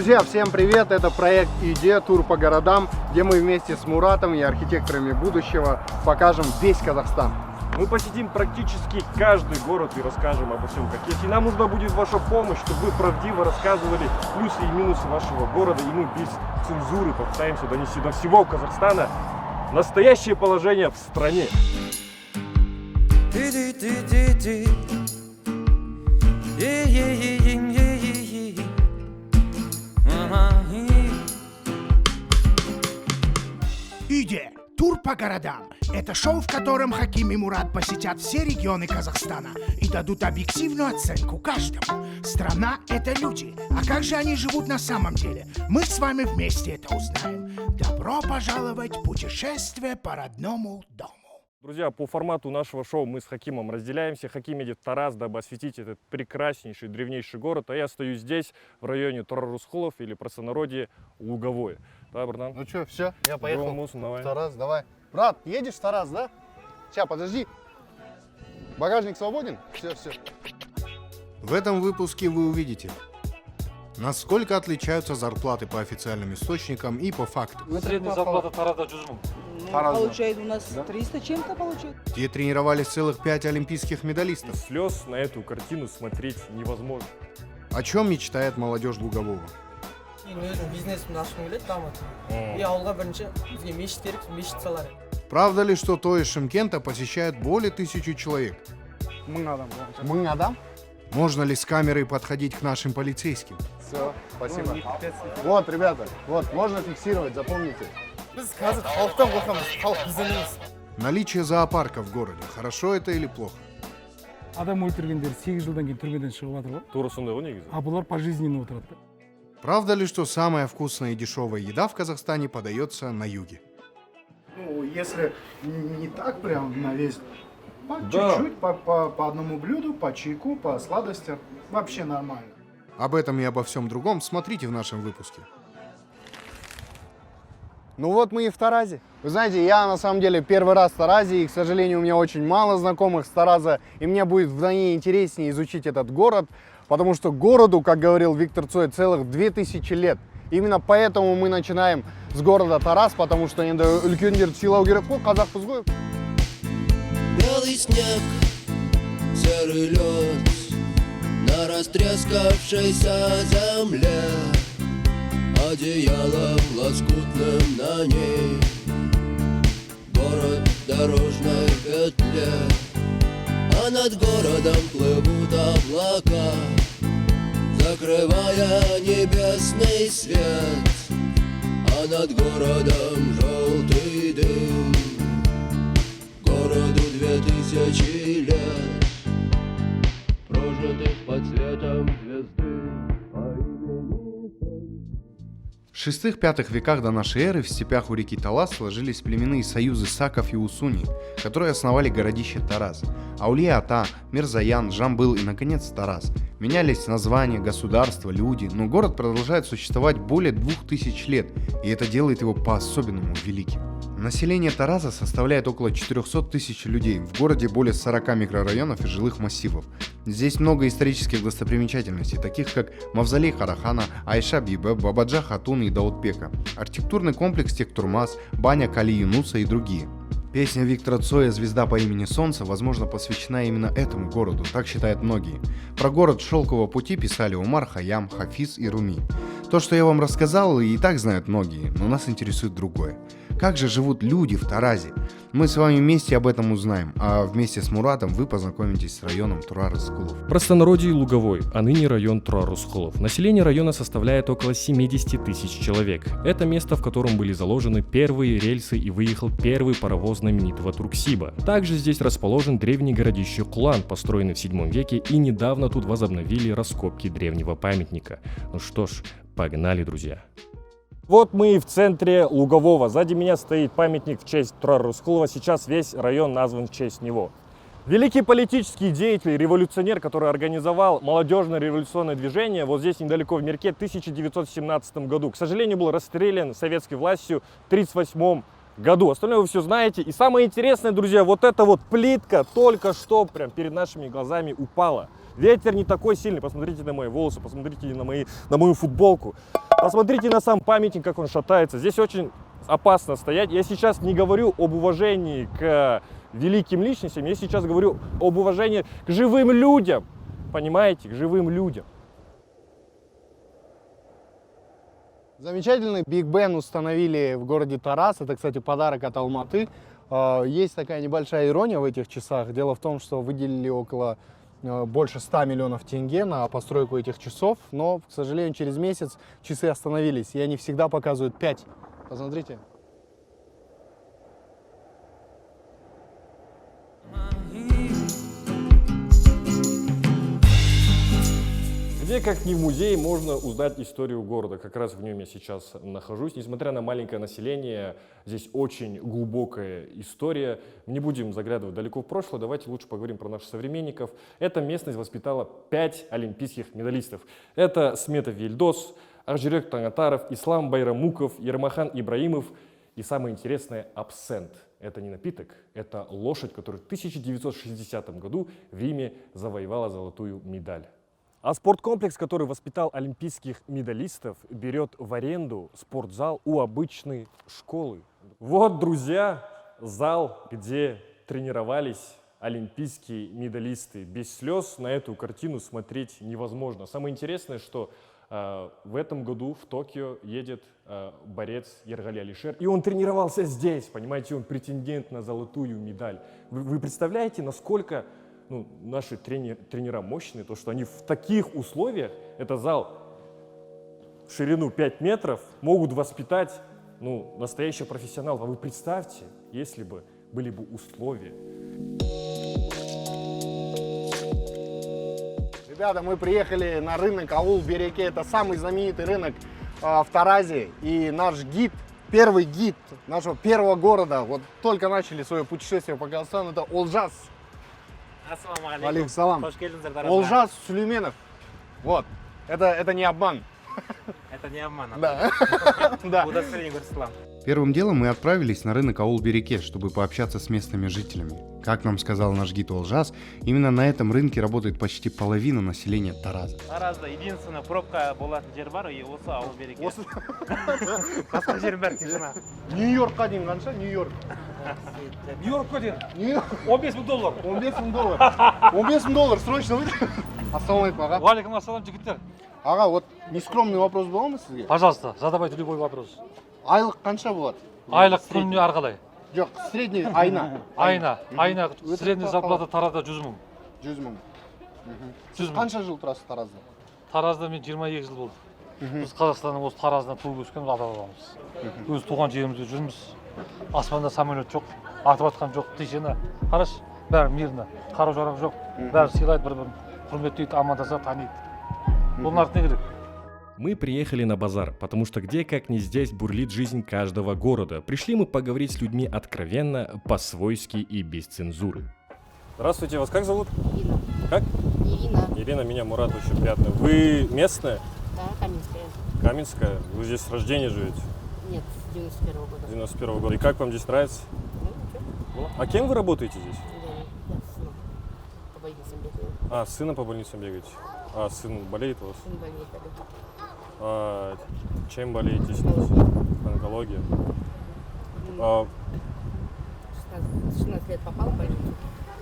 Друзья, всем привет! Это проект «Идея. Тур по городам», где мы вместе с Муратом и архитекторами будущего покажем весь Казахстан. Мы посетим практически каждый город и расскажем обо всем как есть. И нам нужна будет ваша помощь, чтобы вы правдиво рассказывали плюсы и минусы вашего города. И мы без цензуры попытаемся донести до всего Казахстана настоящее положение в стране. «Идея. Тур по городам» — это шоу, в котором Хаким и Мурат посетят все регионы Казахстана и дадут объективную оценку каждому. Страна — это люди. А как же они живут на самом деле? Мы с вами вместе это узнаем. Добро пожаловать в путешествие по родному дому. Друзья, по формату нашего шоу мы с Хакимом разделяемся. Хаким едет в Тараз, дабы осветить этот прекраснейший, древнейший город. А я стою здесь, в районе Турар-Русхулов, или простонародье Луговое. Да, братан? Ну что, все, я поехал Давай. в Тараз, давай. Брат, едешь в Тараз, да? Сейчас, подожди. Багажник свободен? Все. В этом выпуске вы увидите, насколько отличаются зарплаты по официальным источникам и по факту. Средняя зарплата Таразда 100 мың. Получает у нас 300 чем-то получает. Где тренировались целых 5 олимпийских медалистов. Слез на эту картину смотреть невозможно. О чем мечтает молодежь Лугового. Бизнесімді ашқым келеді дамытып. И ауылға бірінші бізге мешіт керек, мешіт салар. Правда ли, что то из Шымкента посещает более 1000 человек? Мың адам? Можно ли с камерой подходить к нашим полицейским? Все, спасибо. Вот, ребята, вот, можно фиксировать, запомните. Біз қазір халықтан қорқамыз, халық бізден емес. Наличие зоопарка в городе. Хорошо это или плохо? Адам өлтіргендер 8 жылдан кейін түрмеден шығып жатыр ғой. Тура сондай ғой негізі. А бұлар пожизненно отырады. Правда ли, что самая вкусная и дешевая еда в Казахстане подается на юге? Ну, если не так прям на весь, по Да. чуть-чуть, по одному блюду, по чайку, по сладостям, вообще нормально. Об этом и обо всем другом смотрите в нашем выпуске. Ну вот мы и в Таразе. Вы знаете, я на самом деле первый раз в Таразе, и, к сожалению, у меня очень мало знакомых с Тараза, и мне будет вдвойне интереснее изучить этот город, потому что городу, как говорил Виктор Цой, целых 2000 лет. Именно поэтому мы начинаем с города Тараз, потому что енді үлкен жерді сыйлау керек қой, қазақпыз ғой. Белый снег, серый лед на растрескавшейся земле, одеялом лоскутным на ней, город в дорожной петле, а над городом плывут облака, закрывая небесный свет, а над городом желтый дым. Городу 2000 лет, прожитых под светом звезды по имени В 6-5 веках до нашей эры в степях у реки Талас сложились племенные союзы саков и усуни, которые основали городище Тараз. Аулия-Ата, Мирзаян, Жамбыл и, наконец, Тараз. Менялись названия, государства, люди, но город продолжает существовать более 2000 лет, и это делает его по-особенному великим. Население Тараза составляет около 400 тысяч людей, в городе более 40 микрорайонов и жилых массивов. Здесь много исторических достопримечательностей, таких как Мавзолей Харахана, Айша Бибе, Бабаджа Хатун и Даутбека, архитектурный комплекс Тектурмас, баня Кали Юнуса и другие. Песня Виктора Цоя «Звезда по имени Солнце», возможно, посвящена именно этому городу, так считают многие. Про город Шелкового пути писали Умар Хайям, Хафиз и Руми. То, что я вам рассказал, и так знают многие, но нас интересует другое. Как же живут люди в Таразе? Мы с вами вместе об этом узнаем, а вместе с Муратом вы познакомитесь с районом Турар-Русхулов. Простонародье Луговой, а ныне район Турар-Русхулов. Население района составляет около 70 тысяч человек. Это место, в котором были заложены первые рельсы и выехал первый паровоз знаменитого Турксиба. Также здесь расположен древний городище Кулан, построенный в 7 веке, и недавно тут возобновили раскопки древнего памятника. Ну что ж, погнали, друзья. Вот мы и в центре Лугового. Сзади меня стоит памятник в честь Турар-Русхулова. Сейчас весь район назван в честь него. Великий политический деятель, революционер, который организовал молодежное революционное движение вот здесь недалеко в Мерке в 1917 году. К сожалению, был расстрелян советской властью в 1938 году. Остальное вы все знаете. И самое интересное, друзья, вот эта вот плитка только что прям перед нашими глазами упала. Ветер не такой сильный. Посмотрите на мои волосы, посмотрите на мою футболку. Посмотрите на сам памятник, как он шатается. Здесь очень опасно стоять. Я сейчас не говорю об уважении к великим личностям, я сейчас говорю об уважении к живым людям. Понимаете, к живым людям. Замечательный Биг Бен установили в городе Тарас. Это, кстати, подарок от Алматы. Есть такая небольшая ирония в этих часах. Дело в том, что выделили около больше 100 миллионов тенге на постройку этих часов. Но, к сожалению, через месяц часы остановились. И они всегда показывают 5. Посмотрите. Где, как ни в музее, можно узнать историю города. Как раз в нем я сейчас нахожусь. Несмотря на маленькое население, здесь очень глубокая история. Не будем заглядывать далеко в прошлое, давайте лучше поговорим про наших современников. Эта местность воспитала 5 олимпийских медалистов. Это Сметов Ельдос, Аржирек Тангатаров, Ислам Байрамуков, Ермахан Ибраимов и самое интересное – абсент. Это не напиток, это лошадь, которая в 1960 году в Риме завоевала золотую медаль. А спорткомплекс, который воспитал олимпийских медалистов, берет в аренду спортзал у обычной школы. Вот, друзья, зал, где тренировались олимпийские медалисты. Без слез на эту картину смотреть невозможно. Самое интересное, что в этом году в Токио едет борец Ергали Алишер. И он тренировался здесь, понимаете, он претендент на золотую медаль. Вы представляете, насколько наши тренера мощные, то, что они в таких условиях, это зал в ширину 5 метров, могут воспитать настоящего профессионала. А вы представьте, если бы были бы условия. Ребята, мы приехали на рынок Аул-Береке. Это самый знаменитый рынок в Таразе. И наш гид, первый гид нашего первого города, вот только начали свое путешествие по Казахстану, это Олжас. Ассаламу Алейкум салам. Олжас Сулейменов. Вот. Это не обман. Это не обман. Да. Да. Удостоверение госуслав. Первым делом мы отправились на рынок Аул-Береке, чтобы пообщаться с местными жителями. Как нам сказал наш гид Олжас, именно на этом рынке работает почти половина населения Тараза. Таразда единственная пробка была Джербар и осы Аул-Береке. Басқа жердің бәрі тишина. Нью-Йоркқа дейін қанша? Нью-Йорк. Нью-Йоркқа дейін Нью-Йорк. $15,000. 15 000 долларов. 15 000 долларов, срочно выйди. Ассалаумалейкум, ага. Уалейкум ассалам, жігіттер. Ага, вот нескромный вопрос был ма сізге? Пожалуйста, задавайте любой вопрос. Айлық қанша болады? Айлық күніне арқалай. Жоқ, средний айна. Айна. Средний зарплата Таразда 100 мың. 100 мың. 100 мың. Қанша жыл тұрасыз Таразда? Таразда мен 22 жыл болды. Біз Қазақстанның осы Тараздан туып өскен ата бабамыз. Өз туған жерімізде жүрміз. Аспанда самолет жоқ, атып атқан жоқ, тишина. Қараш, бәрі мирно. Қару жарақ жоқ. Бәрі сыйлайды бір-бірін. Құрметтейді, амандаса, таниды. Бұның артына не керек? Мы приехали на базар, потому что где, как не здесь, бурлит жизнь каждого города. Пришли мы поговорить с людьми откровенно, по-свойски и без цензуры. Здравствуйте, вас как зовут? Ирина. Как? Ирина. Ирина, меня Мурат, очень приятно. Вы местная? Да, Каменская. Каменская? Вы здесь с рождения живете? Нет, с 91-го года. 91-го года. И как вам здесь нравится? Ну, А кем вы работаете здесь? я с сыном по больницам бегаю. А, с сыном по больницам бегаете? А сын болеет у вас? Сын болеет, да. А, чем болеете? Онкология. 16 лет попал в больницу.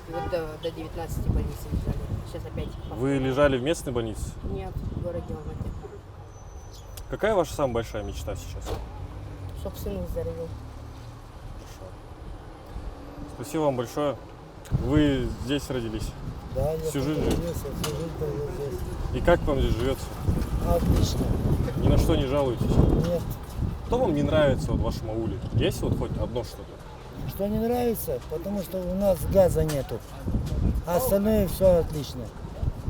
И вот до 19 больницы лежали. Сейчас опять. Вы лежали в местной больнице? Нет, в городе Алматы. Какая ваша самая большая мечта сейчас? Чтоб сын выздоровел. Спасибо вам большое. Вы здесь родились? Да, я всю жизнь родился, всю жизнь провел здесь. И как вам здесь живется? Отлично. Ни на что не жалуетесь? Нет. Что вам не нравится в вашем ауле? Есть вот хоть одно что-то? Что не нравится? Потому что у нас газа нету. А остальное все отлично.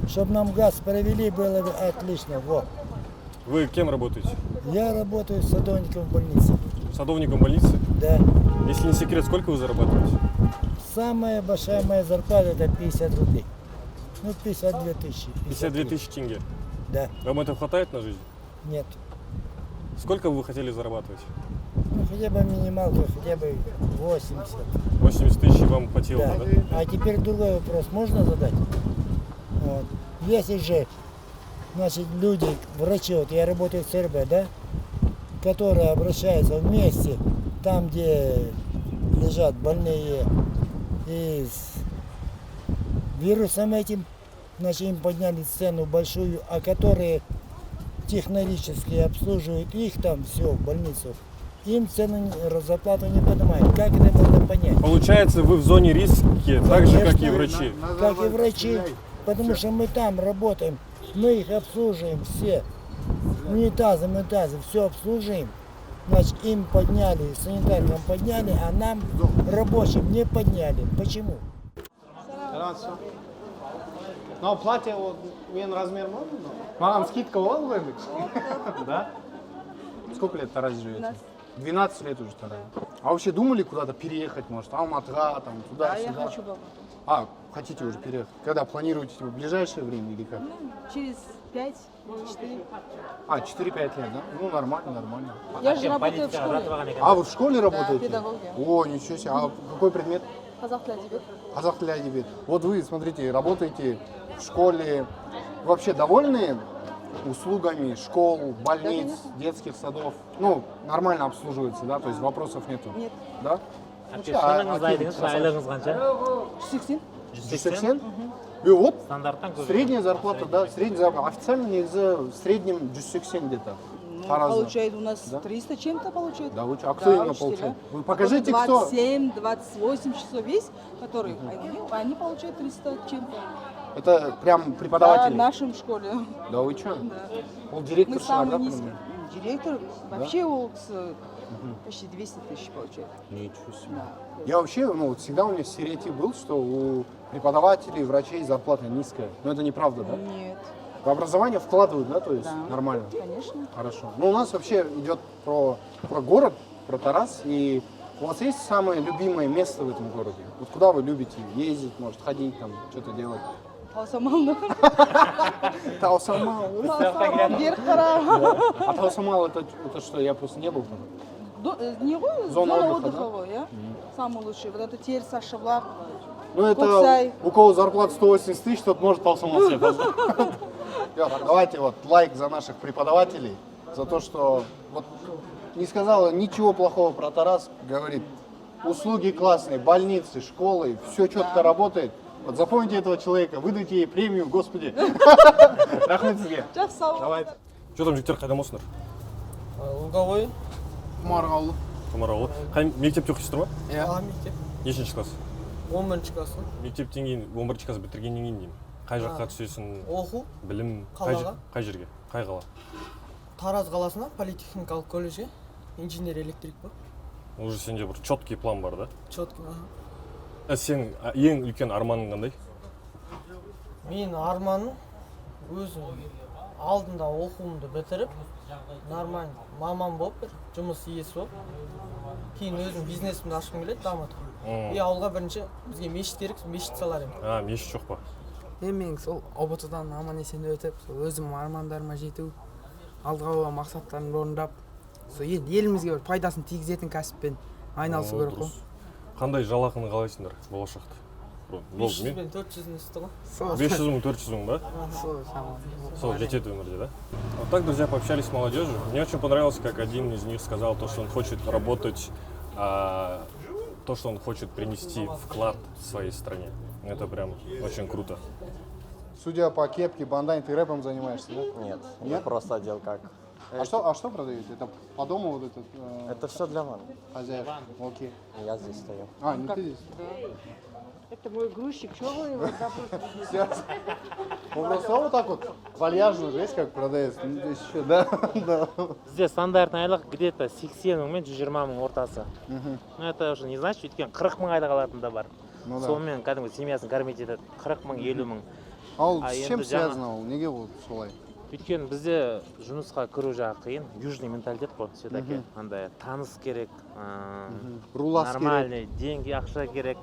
Чтобы нам газ провели, было бы отлично. Вот. Вы кем работаете? Я работаю садовником в больнице. Садовником больницы? Да. Если не секрет, сколько вы зарабатываете? Самая большая моя зарплата это 50 рублей. Ну, 52 тысячи. 52 тысячи тенге? Да. Вам этого хватает на жизнь? Нет. Сколько вы хотели зарабатывать? Ну, хотя бы минималка, хотя бы 80. 80 тысяч вам хватило, Да. да? А теперь другой вопрос можно задать? Вот. Если же, значит, люди, врачи, вот я работаю в ЦРБ, да, которые обращаются вместе, там, где лежат больные и с вирусом этим, значит, им подняли цену большую, а которые технологически обслуживают их там все в больницах, им цену зарплату не поднимают. Как это можно понять? Получается, вы в зоне риска, так же, как и врачи. Как и врачи, потому что мы там работаем, мы их обслуживаем все, унитазы, все обслуживаем. Значит, им подняли, санитаркам подняли, а нам, рабочим, не подняли. Почему? Но платье вот мен размер можно? Маған скидка болады ғой енді? Да? Сколько лет в Таразе живете? 12 лет уже в Таразе. А вообще думали куда-то переехать, может, Алматыға, там, туда, Да, я сюда? хочу бабу. А, хотите уже переехать? Когда планируете, в ближайшее время или как? Через 5, 4. А, 4-5 лет, да? Ну, нормально. Я же работаю в школе. А, вы в школе работаете? педагогия. О, ничего себе. А какой предмет? Казах тілі әдебиет. Казах тілі әдебиет. Вот вы, смотрите, работаете в школе. Вообще довольны услугами школ, больниц, детских садов? Ну, нормально обслуживается, да? То есть вопросов нету? Нет. Да? Әпкешіңіз айдыңыз, айлығыңыз қанша? 180. 180? И вот Стандарттан көбірек. средняя зарплата, да? Средняя зарплата. Официально негізі в среднем 180 где-то. Ну, Тараза. получает у нас Да? 300 чем-то получает. Да, а кто именно учителя. получает? Вы покажите, кто. 27, 28 часов есть, которые, они получают 300 чем-то. Это прям Да, в преподаватели? нашем школе. Да вы что? Да. Он директор Мы самый да, низкий. по-моему? Директор вообще он почти 200 тысяч получает. Ничего себе. Да. Я вообще, ну, вот всегда у меня стереотип был, что у преподавателей, врачей зарплата низкая. Но это неправда, да? Нет. В образование вкладывают, да, то есть Да. нормально? Конечно. Хорошо. Ну, у нас вообще идет про город, про Тараз, и у вас есть самое любимое место в этом городе? Вот куда вы любите ездить, может, ходить, там, что-то делать? Таусамал. Таусамал. Вверх пора. А Таусамал это что? Я просто не был там. Зона отдыха, отдыховая, да? Самый лучший. Вот это Терь, Сашавлак. Ну это Коксай. у кого зарплата 180 тысяч, тот может Таусамал себе позволить. Давайте вот лайк за наших преподавателей, за то, что вот не сказала ничего плохого про Тараз, говорит, услуги классные, больницы, школы, все четко работает. Вот запомните этого человека, выдайте ей премию, господи. Рахмет сізге. Давай. Что там, жігіттер, қайдан болсыңдар? Луговой. Құмарғаулы. Құмарауылы. Қай мектепте оқисыздар ма? А, мектеп. Нешінші класс? 11 класс. Мектептен кейін 11 класс бітіргеннен кейін деймін. Қай жаққа түсесің? Оқу. Білім. Қалаға. Қай жерге? Қай қала? Тараз қаласына политехникалық колледжге. Инженер электрик бар. Уже сенде бір четкий план бар, да? Четкий. Сен ең үлкен арманың қандай? Мен арманым өзім алдында оқуымды бітіріп, нормально маман болып, бір жұмыс иесі болып, кейін өзім бизнесімді ашқым келеді, дамытып. И ауылға бірінші бізге мешіт керек, мешіт салар едім. А, мешіт жоқ па? Мен сол ұбт-дан аман есен өтіп, өзім армандарыма жету, алдыға қойған мақсаттарымды орындап, сол елімізге бір пайдасын тигізетін кәсіппен айналысу керек қой. Қандай жалақыны қалайсыңдар болашақта? 500 мен 400 өсті ғой. 500 мың, 400 мың, да? Сол жетеді өмірде, да? Вот так, друзья, пообщались с молодежью. Мне очень понравилось, как один из них сказал то, что он хочет работать, то, что он хочет принести вклад в своей стране. Это прям очень круто. Судя по кепке, Бандай, ты рэпом занимаешься, да? Нет, Нет? я просто одел как. А что продаете? Это по дому вот этот? Это все для ванны. Хозяев. Окей. Я здесь стою. А, не ты здесь? Это мой грузчик, что вы его Он просто вот так вот вальяжно, жесть, как продается. Ну, здесь еще, да? Да. Здесь стандартный айлық где-то 80 мың мен 120 мың ортасы. Ну это уже не значит, өйткені 40 мың айда қалатын да бар. Сонымен кәдімгі семьясын кормить етеді. 40 мың, 50 мың. Ал с чем связано ол? Неге ол солай? Өйткені бізде жұмысқа кіру жағы қиын, южный менталитет қой, все-таки. Андай таныс керек, нормальный, деньги, ақша керек.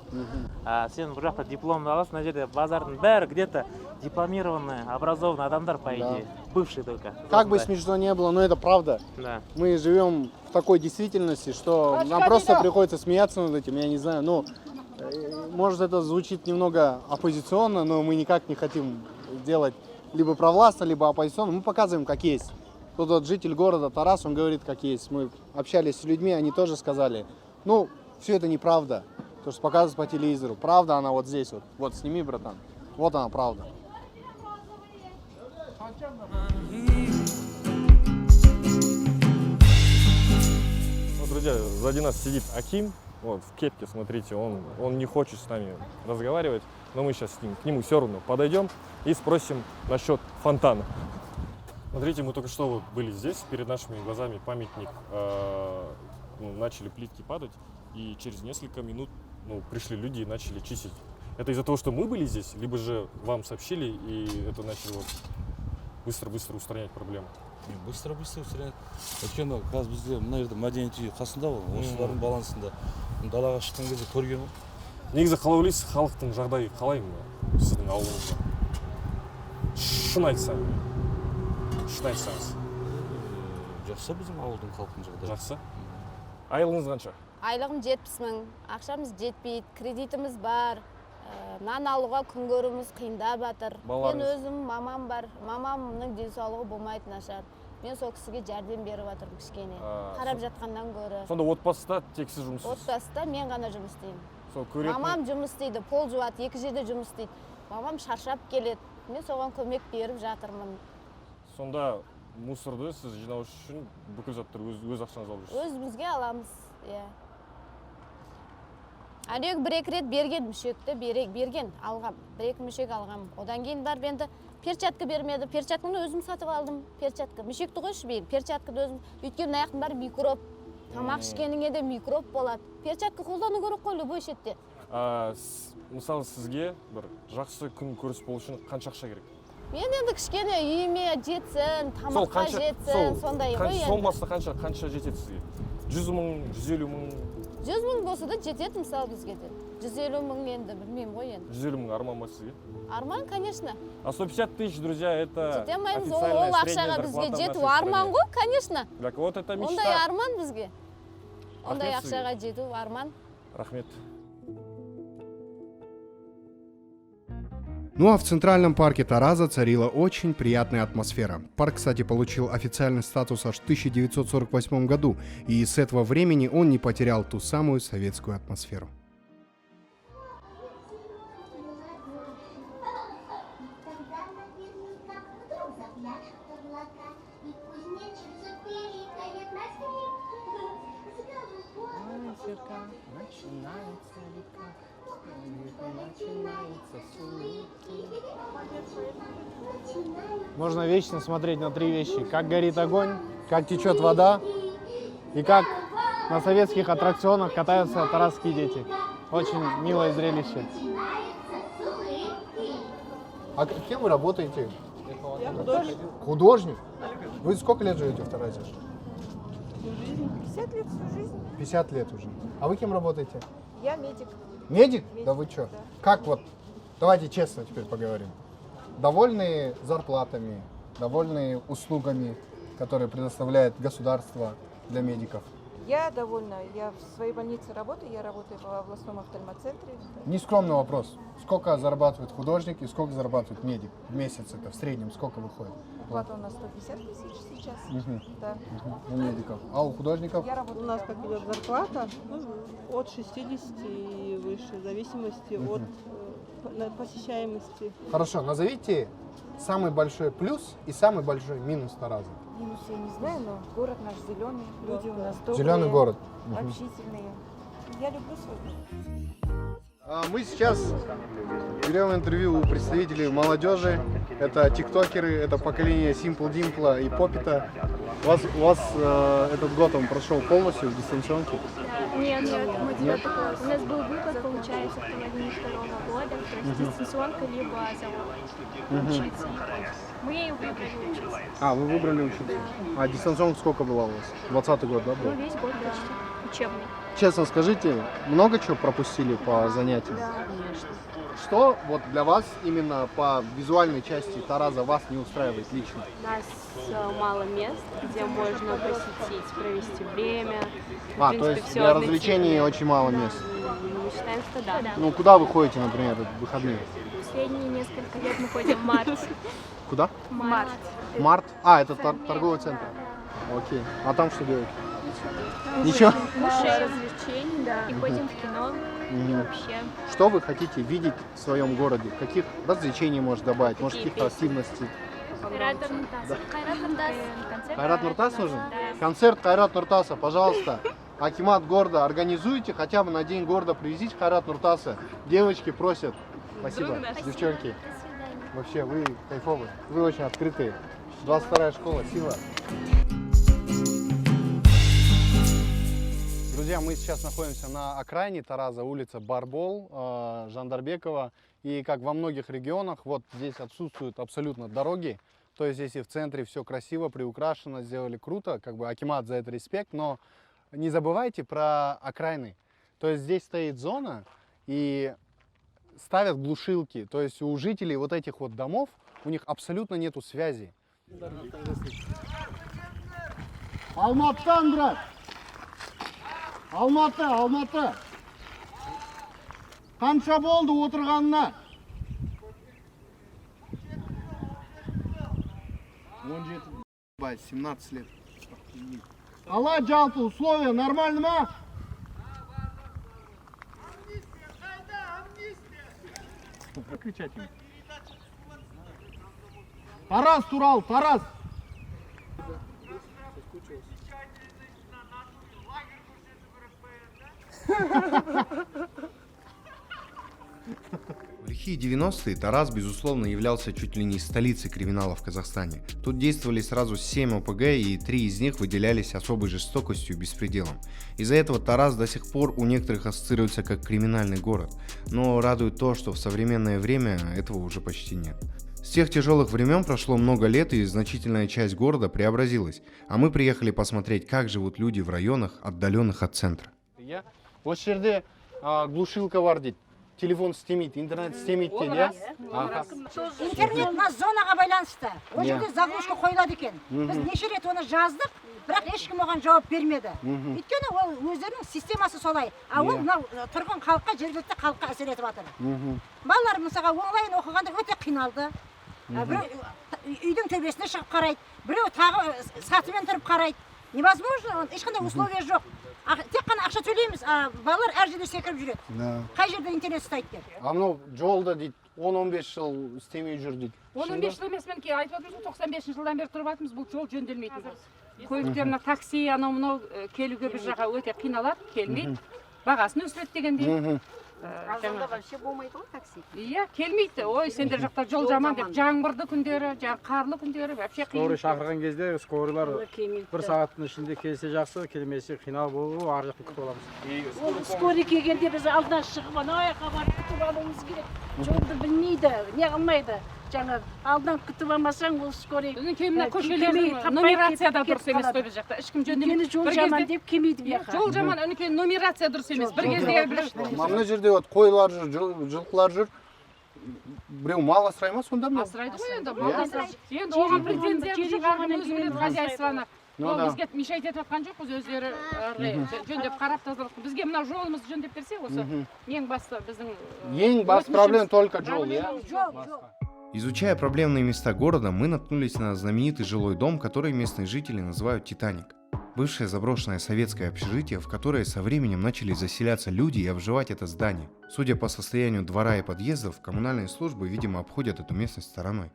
Сен бұл жақта дипломды аласың, мына жерде базардың бәрі где-то дипломированный, образованный адамдар, по идее. бывший только. Как бы Да. смешно не было, но это правда. Да. Мы живем в такой действительности, что нам просто приходится смеяться над этим, я не знаю. Ну, может, это звучит немного оппозиционно, но мы никак не хотим делать либо провластно, либо оппозиционно. Мы показываем, как есть. Тут вот житель города Тарас, он говорит, как есть. Мы общались с людьми, они тоже сказали, ну, все это неправда. То, что показывают по телевизору. Правда, она вот здесь вот. Вот, сними, братан. Вот она, правда. Вот, друзья, сзади нас сидит Аким, вот, в кепке, смотрите, он не хочет с нами разговаривать, но мы сейчас к нему все равно подойдем и спросим насчет фонтана. Смотрите, мы только что вот были здесь, перед нашими глазами памятник, начали плитки падать, и через несколько минут пришли люди и начали чистить. Это из-за того, что мы были здесь, либо же вам сообщили, и это начали вот быстро-быстро устранять проблему? Быстро устранять. Өйткені қазір бізде мына жерде мәдениет үйі қасында ғой, осылардың балансында далаға шыққан кезде көрген ғой. Негізі қалай ойлайсыз, халықтың жағдайы қалай сіздің ауылыңызда? Шын айтсаңыз. Жақсы біздің ауылдың халқының жағдайы. Жақсы. Айлығыңыз қанша? Айлығым 70 мың, ақшамыз жетпейді, кредитіміз бар. Нан алуға күн көруіміз қиындап жатыр. Мен өзім мамам бар. Мамамның денсаулығы болмайды нашар. Мен сол кісіге жәрдем беріп жатырмын кішкене. Қарап жатқаннан гөрі. Сонда отбасыда тек сіз жұмыс істейсіз? Отбасыда мен ғана жұмыс істеймін. Мамам жұмыс істейді, пол жуады, 2 жерде жұмыс істейді. Мамам шаршап келеді. Мен соған көмек беріп жатырмын. Сонда мусорды сіз жинау үшін бүкіл заттар өз ақшаңыз алып жүрсіз? Өзімізге аламыз, иә. Әлек 1-2 рет берген мүшекті берген, алғам. 1-2 мүшек алғам. Одан кейін бар енді перчатка бермеді. Перчатканы өзім сатып алдым. Перчатка. Мүшекті қойшы бейін. Перчатканы өзім. Өйткені аяқтың бәрі микроб. Тамақ ішкеніңе де микроб болады. Перчатка қолдану керек қой любой шетте. Мысалы сізге бір жақсы күн көріс болу үшін қанша ақша керек? Мен енді кішкене үйіме жетсін, тамаққа жетсін, сондай ғой енді. Сомасы қанша жетеді сізге? 100 мың, 150 мың? 100 мың болса да жетеді мысалы бізге де. 150 мың енді білмеймін ғой енді. 150 мың арман ма сізге? Арман, конечно. А 150 тысяч, друзья, это жетемаймыз, ол ақшаға бізге жету арман ғой, конечно. Так вот это мечта. Ондай арман бізге. Ондай ақшаға жету арман. Рахмет. Ну а в Центральном парке Тараза царила очень приятная атмосфера. Парк, кстати, получил официальный статус аж в 1948 году, и с этого времени он не потерял ту самую советскую атмосферу. Можно вечно смотреть на 3 вещи. Как горит огонь, как течет вода и как на советских аттракционах катаются тарасские дети. Очень милое зрелище. А кем вы работаете? Я художник. Художник? Вы сколько лет живете в Таразе? Всю жизнь. 50 лет всю жизнь. 50 лет уже. А вы кем работаете? Я медик. Медик? Да вы что? Да. Как вот? Давайте честно теперь поговорим. Довольны зарплатами, довольны услугами, которые предоставляет государство для медиков? Я довольна. Я в своей больнице работаю, я работаю в областном офтальмоцентре. Нескромный вопрос. Сколько зарабатывает художник и сколько зарабатывает медик в месяц? Это в среднем сколько выходит? Оплата у нас 150 тысяч сейчас. Да. У медиков. А у художников? Я работаю. У нас как идет зарплата от 60 и выше, в зависимости от посещаемости. Хорошо, назовите самый большой плюс и самый большой минус Тараза. Минус я не знаю, но город наш зеленый, люди у нас добрые. Зеленый город. Общительные. Я люблю свой город. Мы сейчас берем интервью у представителей молодежи. Это тиктокеры, это поколение Simple Dimple и Попита. У вас этот год он прошел полностью в дистанционке? Нет, мы 9 класс. У нас был выпуск, получается, в половине 2-го года, то есть дистанционка либо завод учиться. Мы выбрали учиться. А, вы выбрали учиться? Да. А дистанционка сколько была у вас? 20-й год, да, был? Ну, весь год почти. Учебный. честно скажите, много чего пропустили по занятиям? Да, конечно. Что вот для вас именно по визуальной части Тараза вас не устраивает лично? У нас мало мест, где можно посетить, провести время. А, то есть для развлечений очень мало мест. Мы считаем, что да. Ну, куда вы ходите, например, в выходные? Последние несколько лет мы ходим в март. Куда? Март. Март? А, это торговый центр. Окей. А там что делаете? Ничего? Кушаем развлечений, да. И ходим в кино. И вообще. Что вы хотите видеть в своем городе? Каких развлечений может добавить? Может, каких активностей? Кайрат Нуртас. Кайрат Нуртас нужен? Концерт Кайрат Нуртаса, пожалуйста. Акимат города, организуйте хотя бы на день города, привезите Кайрат Нуртаса. Девочки просят. Спасибо, девчонки. Вообще, вы кайфовые, вы очень открытые. 22-я школа, сила. Друзья, мы сейчас находимся на окраине Тараза, улица Барбол, Жандарбекова. И как во многих регионах, вот здесь отсутствуют абсолютно дороги. То есть, если в центре все красиво, приукрашено, сделали круто, как бы акимат за это респект, но не забывайте про окраины. То есть, здесь стоит зона и ставят глушилки. То есть, у жителей вот этих вот домов, у них абсолютно нету связи. Алматыдан, брат! Алматы, Алматы! Қанша болды отырғанына? 17 лет. Қалай жалпы условия нормально ма? Кричать им. Тараз туралы, Тараз! В лихие 90-е Тараз, безусловно, являлся чуть ли не столицей криминала в Казахстане. Тут действовали сразу 7 ОПГ, и 3 из них выделялись особой жестокостью и беспределом. Из-за этого Тараз до сих пор у некоторых ассоциируется как криминальный город. Но радует то, что в современное время этого уже почти нет. С тех тяжелых времен прошло много лет, и значительная часть города преобразилась. А мы приехали посмотреть, как живут люди в районах, отдаленных от центра. Осы жерде глушилка бар дейді. Телефон істемейді, интернет істемейді дейді, иә? Интернет мына зонаға байланысты. Ол жерде заглушка қойылады екен. Біз неше рет оны жаздық, бірақ ешкім оған жауап бермеді. Өйткені ол өздерінің системасы солай. А ол мынау тұрғын халыққа, жергілікті халыққа әсер етіп жатыр. Балалар мысалға онлайн оқығанда өте қиналды. Біреу үйдің төбесіне шығып қарайды, біреу тағы сатымен тұрып қарайды. Невозможно, ешқандай условия жоқ. Тек қана ақша төлейміз, балалар әр жерде секіріп жүреді. Қай жерде интернет ұстайды деп. А мынау жолда дейді, 10-15 жыл істемей жүр дейді. 15 жыл емес, мен айтып отырмын, 95 жылдан бері тұрып жатырмыз, бұл жол жөнделмейтін. Көліктеріне такси, анау мынау келуге бір жаққа өте қиналады, келмейді. Бағасын өсіреді дегенде. Алғанда вообще болмайды ғой такси. Иә, келмейді. Ой, сендер жақта жол жаман деп, жаңбырды күндері, қарлы күндері, вообще қиын. Скорый шақырған кезде скорыйлар бір сағаттың ішінде келсе жақсы, келмесе қинал болу, ар жақтан күтіп аламыз. Скорый келгенде біз алдынан шығып, ана аяққа барып күтіп алуымыз керек. Жолды білмейді, не қылмайды. Жаңа алдынан күтіп алмасаң, ол скорый. Біздің кеміне көшелердің нумерацияда дұрыс емес қой біз жақта. Ешкім жөнделмейді. Жол жаман деп келмейді бұл жаққа. Жол жаман, өнекей нумерация дұрыс емес. Бір кезде біліп. Мына жерде вот қойлар жүр, жылқылар жүр. Біреу мал асырай ма сонда ма? Асырайды ғой енді. Енді оған претензия шығарған өзі біледі хозяйствоны. Ол бізге мешайт етіп жатқан жоқпыз, өздері жөндеп қарап тазалап. Бізге мына жолымызды жөндеп берсе, осы ең басты біздің. Ең басты проблема только жол, иә? Изучая проблемные места города, мы наткнулись на знаменитый жилой дом, который местные жители называют «Титаник». Бывшее заброшенное советское общежитие, в которое со временем начали заселяться люди и обживать это здание. Судя по состоянию двора и подъездов, коммунальные службы, видимо, обходят эту местность стороной.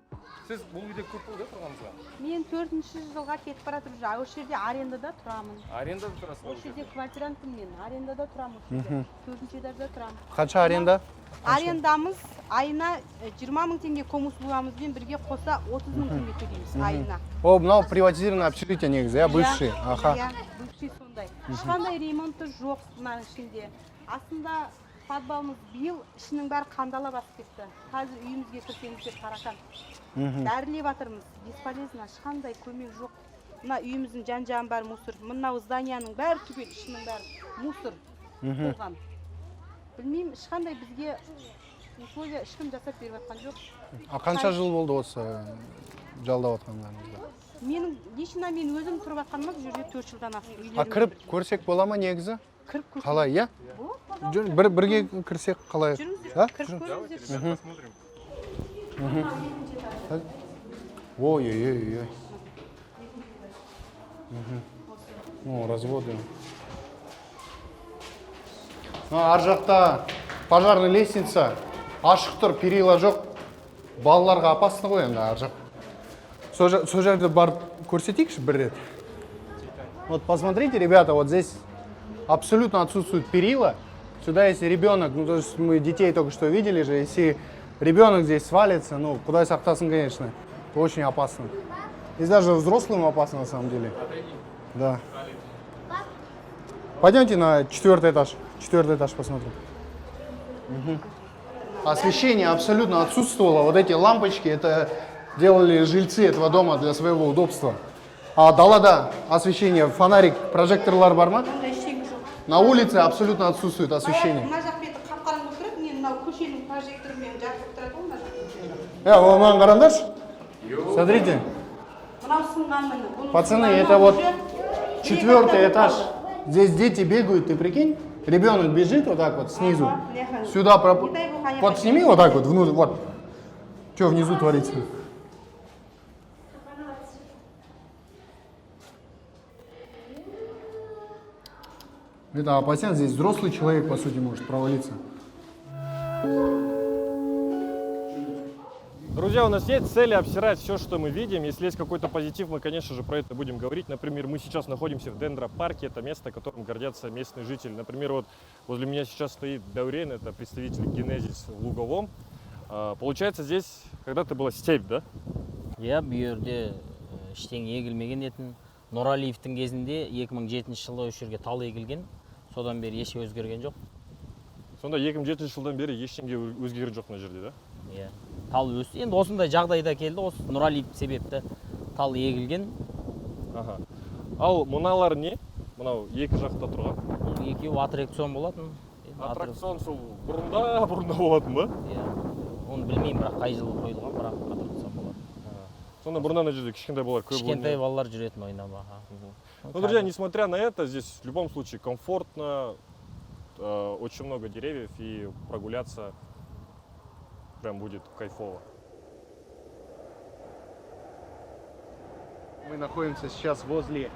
Мен 4-ші жылға кетіп бара тұрып жаңа осы жерде арендада тұрамын. Арендада тұрасыз? Осы жерде квартирантпын мен, арендада тұрамын осы жерде. 4-ші этажда тұрамын. Қанша аренда? Арендамыз айына 20 мың теңге коммус бұламызбен бірге қоса 30 мың теңге төлейміз айына. О, мынау приватизированный общежитие негізі, иә, бывший. Иә, бывший сондай. Ешқандай ремонты жоқ мынаның ішінде. Астында подвалымыз биыл ішінің бәрі қандала басып кетті. Қазір үйімізге кірсеңіз деп таракан. Дәрілеп жатырмыз. Бесполезно, ешқандай көмек жоқ. Мына үйіміздің жан-жағын бәрі мусор. Мынау зданияның бәрі түгел, ішінің бәрі мусор. болған. Білмеймін, ешқандай бізге условия ешкім жасап беріп жатқан жоқ. А қанша жыл болды осы жалдап отқандарыңызда? Менің лично мен өзім тұрып жатқаныма бұл жерде 4 жылдан асты. А кіріп көрсек бола ма негізі? Кіріп көрсек. Қалай, иә? Бірге кірсек қалай? Кіріп көріңіздер. Ой-ой-ой-ой. О, разводы. Ар жақта пожарный лестница. Ашық тұр, перила жоқ. Балаларға опасно ғой енді ар жақ. Сол жерде барып көрсетейікші бір рет. Вот посмотрите, ребята, вот здесь абсолютно отсутствует перила. Сюда, если ребенок, ну то есть мы детей только что видели же, если ребенок здесь свалится, ну куда сақтасын, конечно, то очень опасно. Здесь даже взрослым опасно на самом деле. Да. Пойдемте на 4-й этаж. 4-й этаж посмотрим. Освещение абсолютно отсутствовало. Вот эти лампочки, это делали жильцы этого дома для своего удобства. А далада освещение, фонарик, прожекторлар бар ма? На улице абсолютно отсутствует освещение. Маған қараңдаршы. Смотрите. Пацаны, это вот 4-й этаж. Здесь дети бегают, ты прикинь? Ребенок бежит вот так вот снизу. Сюда вот сними вот так вот внутрь. Вот. Что внизу творится? Это опасен, здесь взрослый человек, по сути, может провалиться. Друзья, у нас есть цель обсирать все, что мы видим. Если есть какой-то позитив, мы, конечно же, про это будем говорить. Например, мы сейчас находимся в Дендропарке. Это место, которым гордятся местные жители. Например, вот возле меня сейчас стоит Даурен, это представитель Генезис в Луговом. Получается, здесь когда-то была степь, да? Я бұл жерде ештеңе егілмеген етін. Нұралиевтің кезінде 2007 жылы осы жерге тал егілген. Содан бері еш өзгерген жоқ. Сонда 2007 жылдан бері ештеңе өзгерген жоқ мына жерде, да? Иә. Тал өсті. Енді осындай жағдайда келді, осы Нұралиев себепті тал егілген. Аха. Ал мыналар не? Мынау екі жақта тұрған? Екеуі аттракцион болатын. Аттракцион сол бұрында болатын ба? Иә. Оны білмеймін, бірақ қай жылы қойылған, бірақ аттракцион болады. Сонда бұрында мына жерде кішкентай балалар көп ойнайды. Кішкентай балалар жүретін ойнама. Ну, друзья, несмотря на это, здесь в любом случае комфортно, очень много деревьев, и прогуляться прям будет кайфово. Мы находимся сейчас возле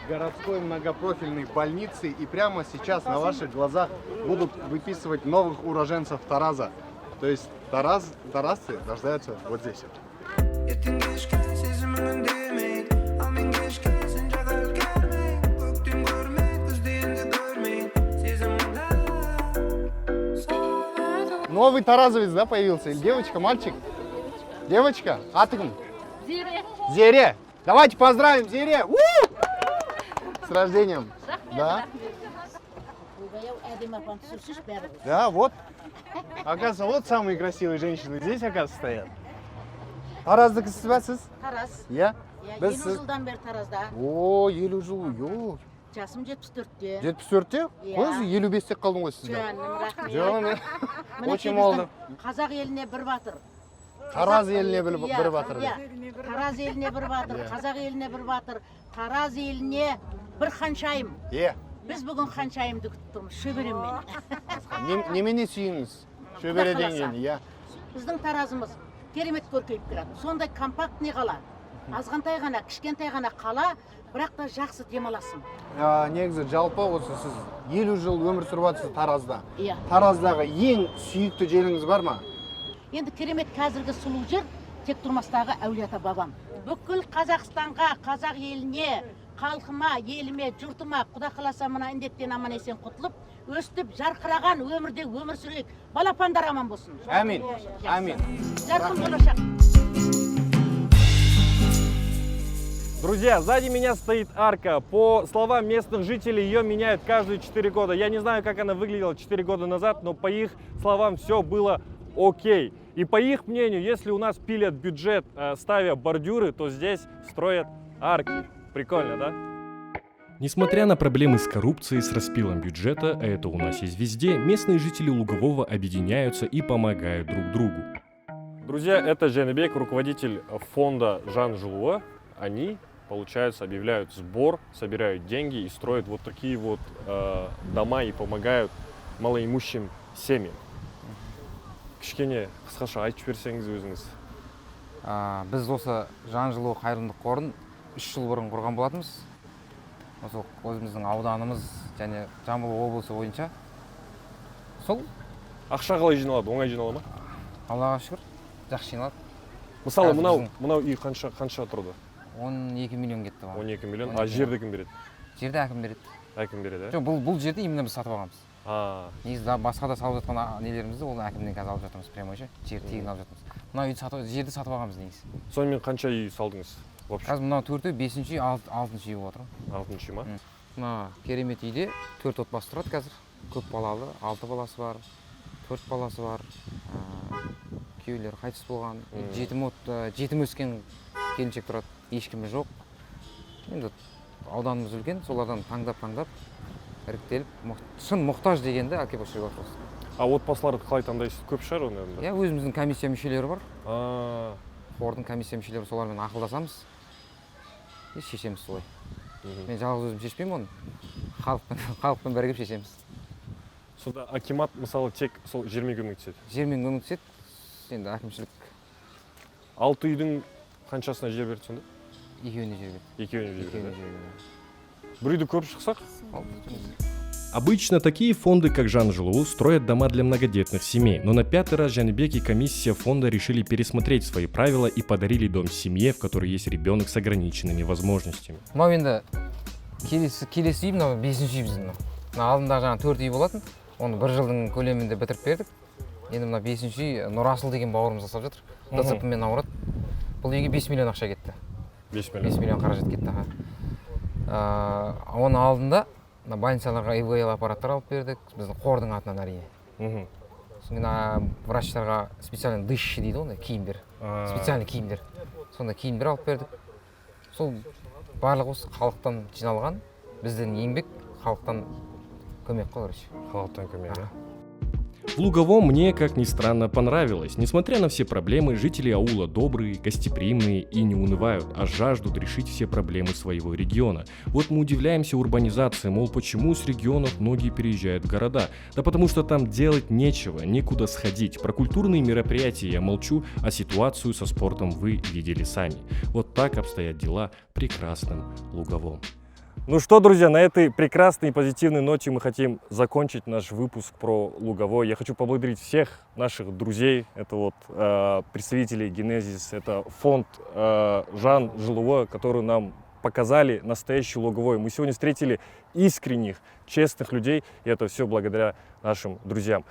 городской многопрофильной больницы, и прямо сейчас на ваших глазах будут выписывать новых уроженцев Тараза. То есть таразцы рождаются вот здесь. Новый таразовец, да, появился? Или девочка, мальчик? Девочка? А ты? Зере. Зере. Давайте поздравим Зере. С рождением. Да? Да, вот. Оказывается, вот самые красивые женщины здесь, оказывается, стоят. Тараздікі сіз? Тараз. Иә? Елу жылдан бері Таразда. О, 50 жыл, йоу. Жасым 74-те. 74-те? Өзі 55-те қалдың ғой сізде. Жаным, рахмет. Очень молодым. Қазақ еліне бір батыр. Тараз еліне бір батыр. Тараз еліне бір батыр, қазақ еліне бір батыр, Тараз еліне бір ханшайым. Біз бүгін ханшайымды күтіп тұрмыз, шөбереммен. Немене сүйіңіз? Шөбереден кейін, иә. Біздің Таразымыз керемет көркейіп келеді. Сондай компактный қала. Азғантай ғана, кішкентай ғана қала, бірақ та жақсы демаласың. Негізі жалпы осы сіз 50 жыл өмір сүріп жатсыз Таразда. Иә. Тараздағы ең сүйікті жеріңіз бар ма? Енді керемет қазіргі сұлу жер тек тұрмастағы Әулиеата бабам. Бүкіл Қазақстанға, қазақ еліне, халқыма, еліме, жұртыма, Құда қаласа мына індеттен аман есен құтылып, өстіп жарқыраған өмірде өмір сүрейік. Балапандар аман болсын. Амин. Амин. Жарқын болашақ. Друзья, сзади меня стоит арка. По словам местных жителей, ее меняют каждые 4 года. Я не знаю, как она выглядела 4 года назад, но по их словам все было окей. И по их мнению, если у нас пилят бюджет, ставя бордюры, то здесь строят арки. Прикольно, да? Несмотря на проблемы с коррупцией, с распилом бюджета, а это у нас есть везде, местные жители Лугового объединяются и помогают друг другу. Друзья, это Жаныбек, руководитель фонда Жан Жылуы. Они, получается, объявляют сбор, собирают деньги и строят вот такие вот дома и помогают малоимущим семьям. Кішкене қысқаша айтып берсеңіз өзіңіз. Біз осы Жан Жылуы қайырымдылық қорын 3 жыл бұрын құрған болатынбыз. Осы өзіміздің ауданымыз және Жамбыл облысы бойынша. Сол Ақша қалай жиналады? Оңай жинала ма? Аллаға шүкір, жақсы жиналады. Мысалы, мынау үй қанша тұрды? 12 миллион кетті. 12 миллион. А жерді кім береді? Жерді әкім береді. Әкім береді, Жоқ, бұл жерді именно біз сатып алғанбыз. Негізі басқа да салып жатқан нелерімізді ол әкімнен қазір алып жатырмыз, прямо ше. Жерді тегін алып жатырмыз. Мына жерді сатып алғанбыз негізі. Сонымен қанша үй салдыңыз? Қазір мынау 4-үй, 5-үй, 6-үй болып отыр. 6-үй ма? Мына керемет үйде 4 отбасы тұрады қазір. Көп балалы, 6 баласы бар, 4 баласы бар. Күйеулері қайтыс болған, жетім өскен келіншек тұрады, ешкімі жоқ. Енді ауданымыз үлкен, солардан таңдап іріктеліп, шын мұқтаж дегенді әкеп өшіріп отырмыз. А отбасыларды қалай таңдайсыз? Көп шығар оны? Иә, өзіміздің комиссия мүшелері бар. Қордың комиссия мүшелері солармен ақылдасамыз. Шешеміз солай. Мен жалғыз өзім шешпеймін оны. Халықпен бірігіп шешеміз. Сонда акимат мысалы тек сол жермен көмектеседі? Жермен көмектеседі. Енді әкімшілік. 6 үйдің қаншасына жер берді сонда? Екеуіне жер берді. Екеуіне жер берді. Бір үйді көп шықсақ? Обычно такие фонды, как Жан Жылуы, строят дома для многодетных семей, но на 5-й раз Жаныбек и комиссия фонда решили пересмотреть свои правила и подарили дом семье, в которой есть ребенок с ограниченными возможностями. Мынау енді келесі үй, мынау 5-ші үй біздің. Алдында жаңа 4 үй болатын, оны 1 жылдың көлемінде бітіріп бердік. Енді мына 5-ші үй Нұрасыл деген бауырымыз жасап жатыр. ДЦП-мен ауырады. Бұл үйге 5 миллион ақша кетті. 5 миллион қаражат кетті. Оның алдында больницаларға ИВЛ аппараттар алып бердік, біздің қордың атынан әрине. Сосын врачтарға специальный дышащий дейді ондай киімдер, специальный киімдер. Сонда киімдер алып бердік. Сол барлық осы халықтан жиналған, біздің еңбек халықтан көмек қой, короче. Халықтан көмек, да? В Луговом мне, как ни странно, понравилось. Несмотря на все проблемы, жители аула добрые, гостеприимные и не унывают, а жаждут решить все проблемы своего региона. Вот мы удивляемся урбанизации, мол, почему с регионов многие переезжают в города? Да потому что там делать нечего, некуда сходить. Про культурные мероприятия я молчу, а ситуацию со спортом вы видели сами. Вот так обстоят дела в прекрасном Луговом. Ну что, друзья, на этой прекрасной и позитивной ноте мы хотим закончить наш выпуск про Луговой. Я хочу поблагодарить всех наших друзей. Это вот представители Генезис, это фонд Жан Жылуы, который нам показали настоящий Луговой. Мы сегодня встретили искренних, честных людей, и это все благодаря нашим друзьям.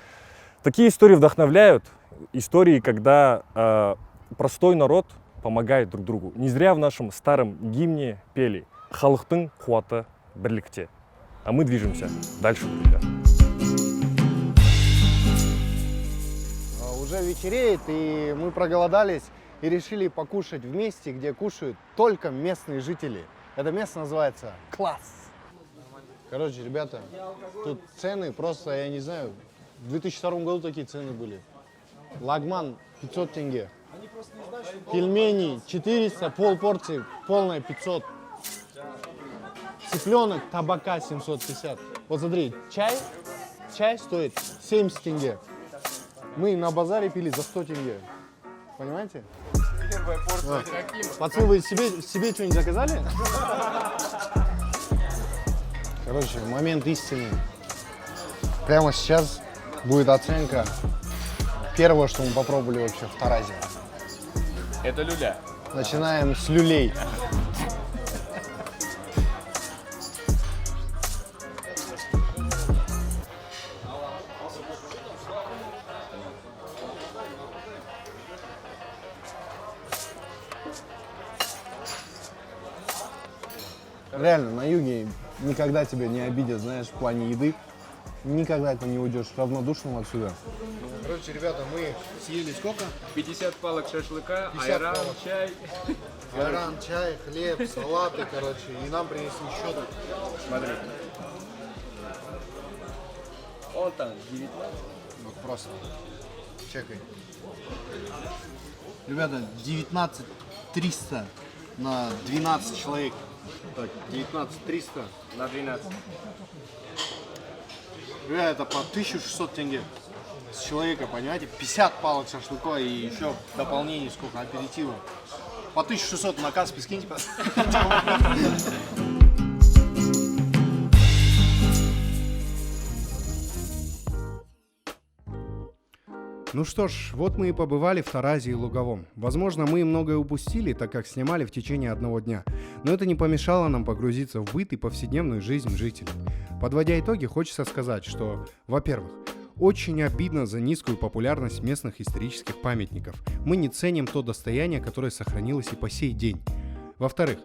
Такие истории вдохновляют. Истории, когда простой народ помогает друг другу. Не зря в нашем старом гимне пели «Халықтың қуаты бірлікте». А мы движемся дальше, друзья. Уже вечереет, и мы проголодались и решили покушать в месте, где кушают только местные жители. Это место называется «Класс». Короче, ребята, тут цены просто, я не знаю, в 2002 году такие цены были. Лагман 500 тенге. Пельмени 400, полпорции, полная 500. Цыпленок, табака 750. Вот смотри, чай стоит 70 тенге. Мы на базаре пили за 100 тенге. Понимаете? Первая порция. Пацаны, вы себе что-нибудь заказали? Короче, момент истины. Прямо сейчас будет оценка первого, что мы попробовали вообще в Таразе. Это люля. Начинаем с люлей. Реально, на юге никогда тебя не обидят, знаешь, в плане еды. никогда это не уйдешь равнодушным отсюда. Короче, ребята, мы съели сколько? 50 палок шашлыка, 50 айран, палок. чай. Айран, чай, хлеб, салаты, короче. И нам принесли счет. Смотри. Он там 19. Вот просто. Чекай. Ребята, 19 300 на 12 человек. Так, 19 300 на 12. Ребята, это по 1600 тенге с человека, понимаете? 50 палок шашлыка и еще в дополнение сколько аперитива. По 1600 на Каспий скиньте, Ну что ж, вот мы и побывали в Таразе и Луговом. Возможно, мы многое упустили, так как снимали в течение одного дня. Но это не помешало нам погрузиться в быт и повседневную жизнь жителей. Подводя итоги, хочется сказать, что, во-первых, очень обидно за низкую популярность местных исторических памятников. Мы не ценим то достояние, которое сохранилось и по сей день. Во-вторых,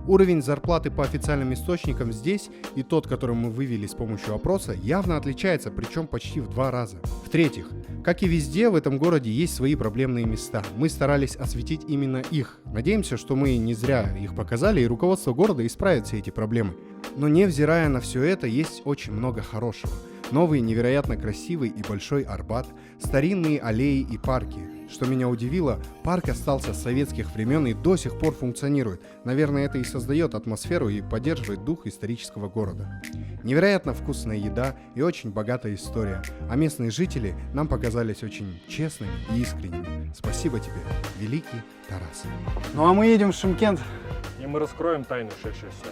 уровень зарплаты по официальным источникам здесь и тот, который мы вывели с помощью опроса, явно отличается, причем почти в 2 раза. В-третьих, как и везде в этом городе есть свои проблемные места. Мы старались осветить именно их. Надеемся, что мы не зря их показали, и руководство города исправит все эти проблемы. Но невзирая на все это, есть очень много хорошего. Новый невероятно красивый и большой Арбат, старинные аллеи и парки. Что меня удивило, парк остался с советских времен и до сих пор функционирует. Наверное, это и создает атмосферу и поддерживает дух исторического города. Невероятно вкусная еда и очень богатая история. А местные жители нам показались очень честными и искренними. Спасибо тебе, великий Тарас. Ну а мы едем в Шымкент. И мы раскроем тайну Шешеся.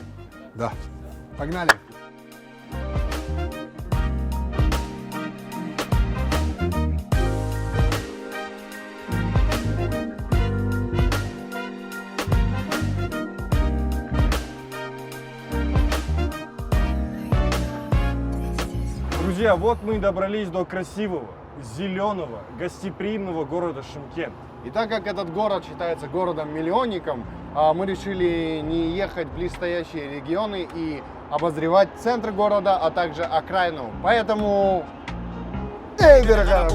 Да. Погнали. Друзья, вот мы и добрались до красивого, зеленого, гостеприимного города Шымкент. И так как этот город считается городом-миллионником, мы решили не ехать в близстоящие регионы и обозревать центр города, а также окраину. Поэтому... Эй, дорогая!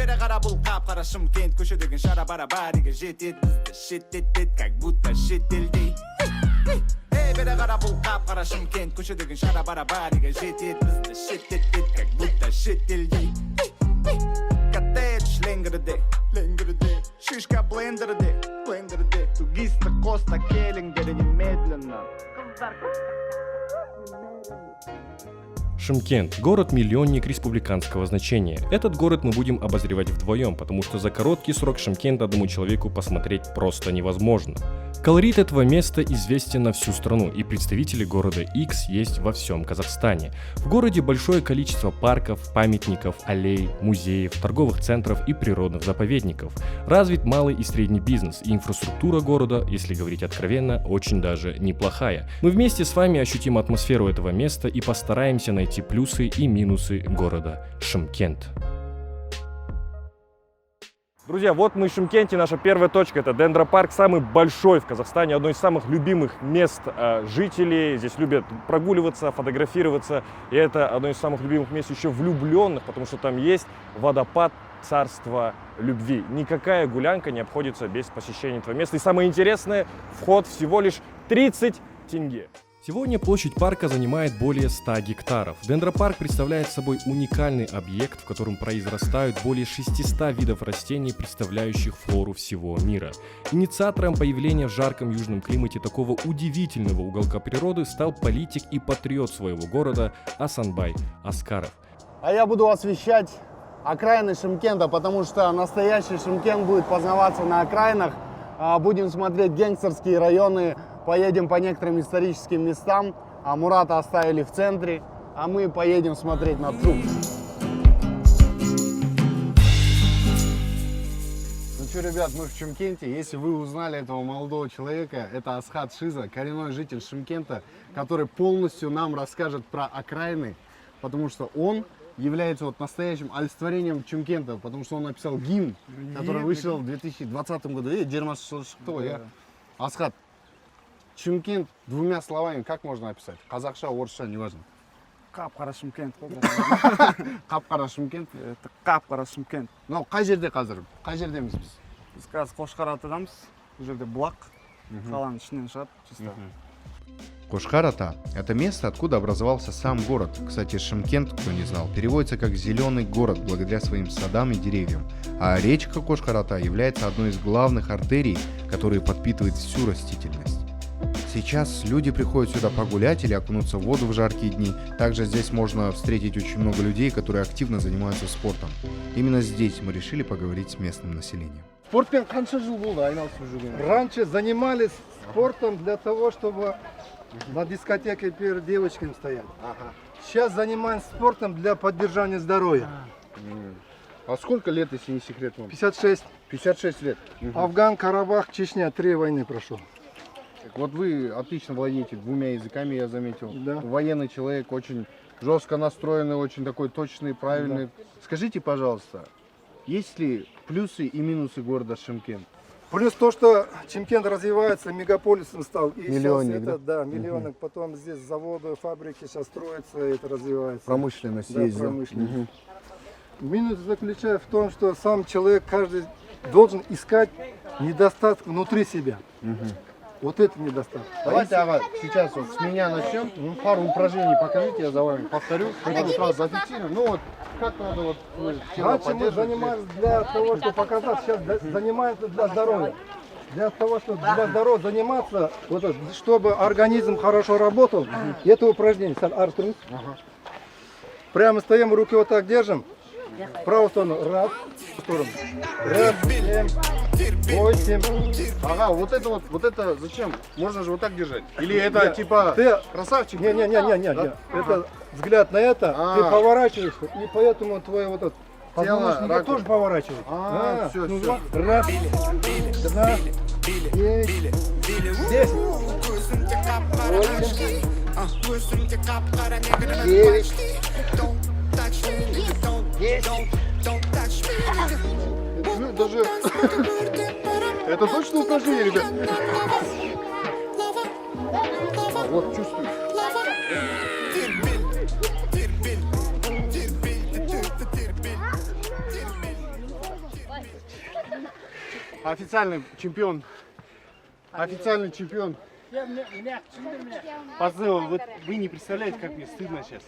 бері қара бұл қап-қара Шымкент көшедегі шара-бара-бариге жетеді бізді шеттетеді как будто шетелдей бері қара бұл қап-қара Шымкент көшедегі шара-бара-бариге жетеді бізді шеттетеді как будто шетелдей коттедж ленгірде шишка блендерде тугисты коста келіңдер немедленно Шымкент – город-миллионник республиканского значения. Этот город мы будем обозревать вдвоем, потому что за короткий срок Шымкент одному человеку посмотреть просто невозможно. Колорит этого места известен на всю страну, и представители города X есть во всем Казахстане. В городе большое количество парков, памятников, аллей, музеев, торговых центров и природных заповедников. Развит малый и средний бизнес, и инфраструктура города, если говорить откровенно, очень даже неплохая. Мы вместе с вами ощутим атмосферу этого места и постараемся найти плюсы и минусы города Шымкент. Друзья, вот мы в Шымкенте, наша первая точка, это Дендропарк, самый большой в Казахстане, одно из самых любимых мест жителей. Здесь любят прогуливаться, фотографироваться, и это одно из самых любимых мест еще влюбленных, потому что там есть водопад царства любви. Никакая гулянка не обходится без посещения этого места. И самое интересное, вход всего лишь 30 тенге. Сегодня площадь парка занимает более 100 гектаров. Дендропарк представляет собой уникальный объект, в котором произрастают более 600 видов растений, представляющих флору всего мира. Инициатором появления в жарком южном климате такого удивительного уголка природы стал политик и патриот своего города Асанбай Аскаров. А я буду освещать окраины Шымкента, потому что настоящий Шымкент будет познаваться на окраинах. Будем смотреть гангстерские районы, поедем по некоторым историческим местам, а Мурата оставили в центре, а мы поедем смотреть на труп. Ну что, ребят, мы в Шымкенте. Если вы узнали этого молодого человека, это Асхат Шиза, коренной житель Шымкента, который полностью нам расскажет про окраины, потому что он является вот настоящим олицетворением Шымкента, потому что он написал гимн, который вышел в 2020 году. Асхат, Шымкент двумя словами как можно описать? Қазақша, орысша, неважно. Қап-қара Шымкент қой. Қап-қара Шымкент. Это қап-қара Шымкент. Мынау қай жерде қазір? Қай жердеміз біз? Біз қазір Қошқар-атадамыз. Бұл жерде бұлақ. Қаланың ішінен шығады чисто. Кошкар-Ата – это место, откуда образовался сам город. Кстати, Шымкент, кто не знал, переводится как «зеленый город» благодаря своим садам и деревьям. А речка Кошкар-Ата является одной из главных артерий, которые подпитывают всю растительность. Сейчас люди приходят сюда погулять или окунуться в воду в жаркие дни. Также здесь можно встретить очень много людей, которые активно занимаются спортом. Именно здесь мы решили поговорить с местным населением. Спортпен қанша жыл болды айналысып жүрген? Раньше занимались спортом для того, чтобы на дискотеке перед девочками стоять. Сейчас занимаемся спортом для поддержания здоровья. А сколько лет, если не секрет вам? 56. 56 лет. Афган, Карабах, Чечня, 3 войны прошел. Вот вы отлично владеете двумя языками, я заметил. Да. Военный человек, очень жестко настроенный, очень такой точный, правильный. Да. Скажите, пожалуйста, есть ли плюсы и минусы города Шымкент? Плюс то, что Шымкент развивается, мегаполисом стал. И Миллионник, это, да? да, миллионник. Потом здесь заводы, фабрики сейчас строятся, это развивается. Промышленность да, есть. промышленность. Минус заключается в том, что сам человек, каждый должен искать недостаток внутри себя. Вот это недостаток. Давайте, ага, сейчас вот с меня начнем. Пару упражнений покажите, я за вами повторю. Потом сразу зафиксируем. Ну вот, как надо вот тело Раньше мы поддерживать. занимались для того, чтобы показать, сейчас занимаемся для здоровья. Для того, чтобы для здоровья заниматься, вот, чтобы организм хорошо работал, это упражнение. Артур. Прямо стоим, руки вот так держим. В правую сторону. Раз. В сторону. Раз, 7, 8. Ага, вот это зачем? Можно же вот так держать. Или это типа ты красавчик? Не. Да? Это взгляд на это, ты поворачиваешься, и поэтому твой вот этот тело позвоночник тоже поворачивает. Все, ну, все. Раз, 2, 10, 8, 9, 10. Даже... Это точно упражнение, ребят? Вот, чувствую. Официальный чемпион. Официальный чемпион. Пацаны, вот вы не представляете, как мне стыдно сейчас.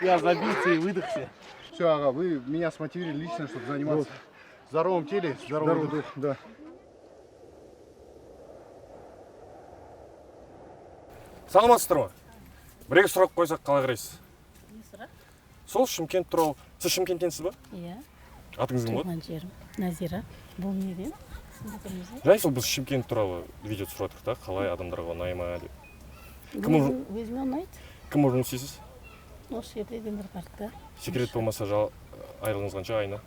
Я забился и выдохся. Все, ага, вы меня смотивировали лично, чтобы заниматься в здоровом теле, здоровом духе. Да. Саламатсыздар ма? Бір-екі сұрақ қойсақ қалай қарайсыз? Не сұрақ? Сол Шымкент туралы. Сіз шымкенттенсіз ба? Иә. Атыңыз кім Туған жерім Назира. Бұл неден? Сізді кіміз? Жай сол біз Шымкент туралы видео түсіріп жатырмық та, қалай адамдарға ұнай ма деп. Өзіме ұнайды. Кім жұмыс істейсіз? Осы жерде Демір паркта. Секрет болмаса айлығыңыз қанша айына?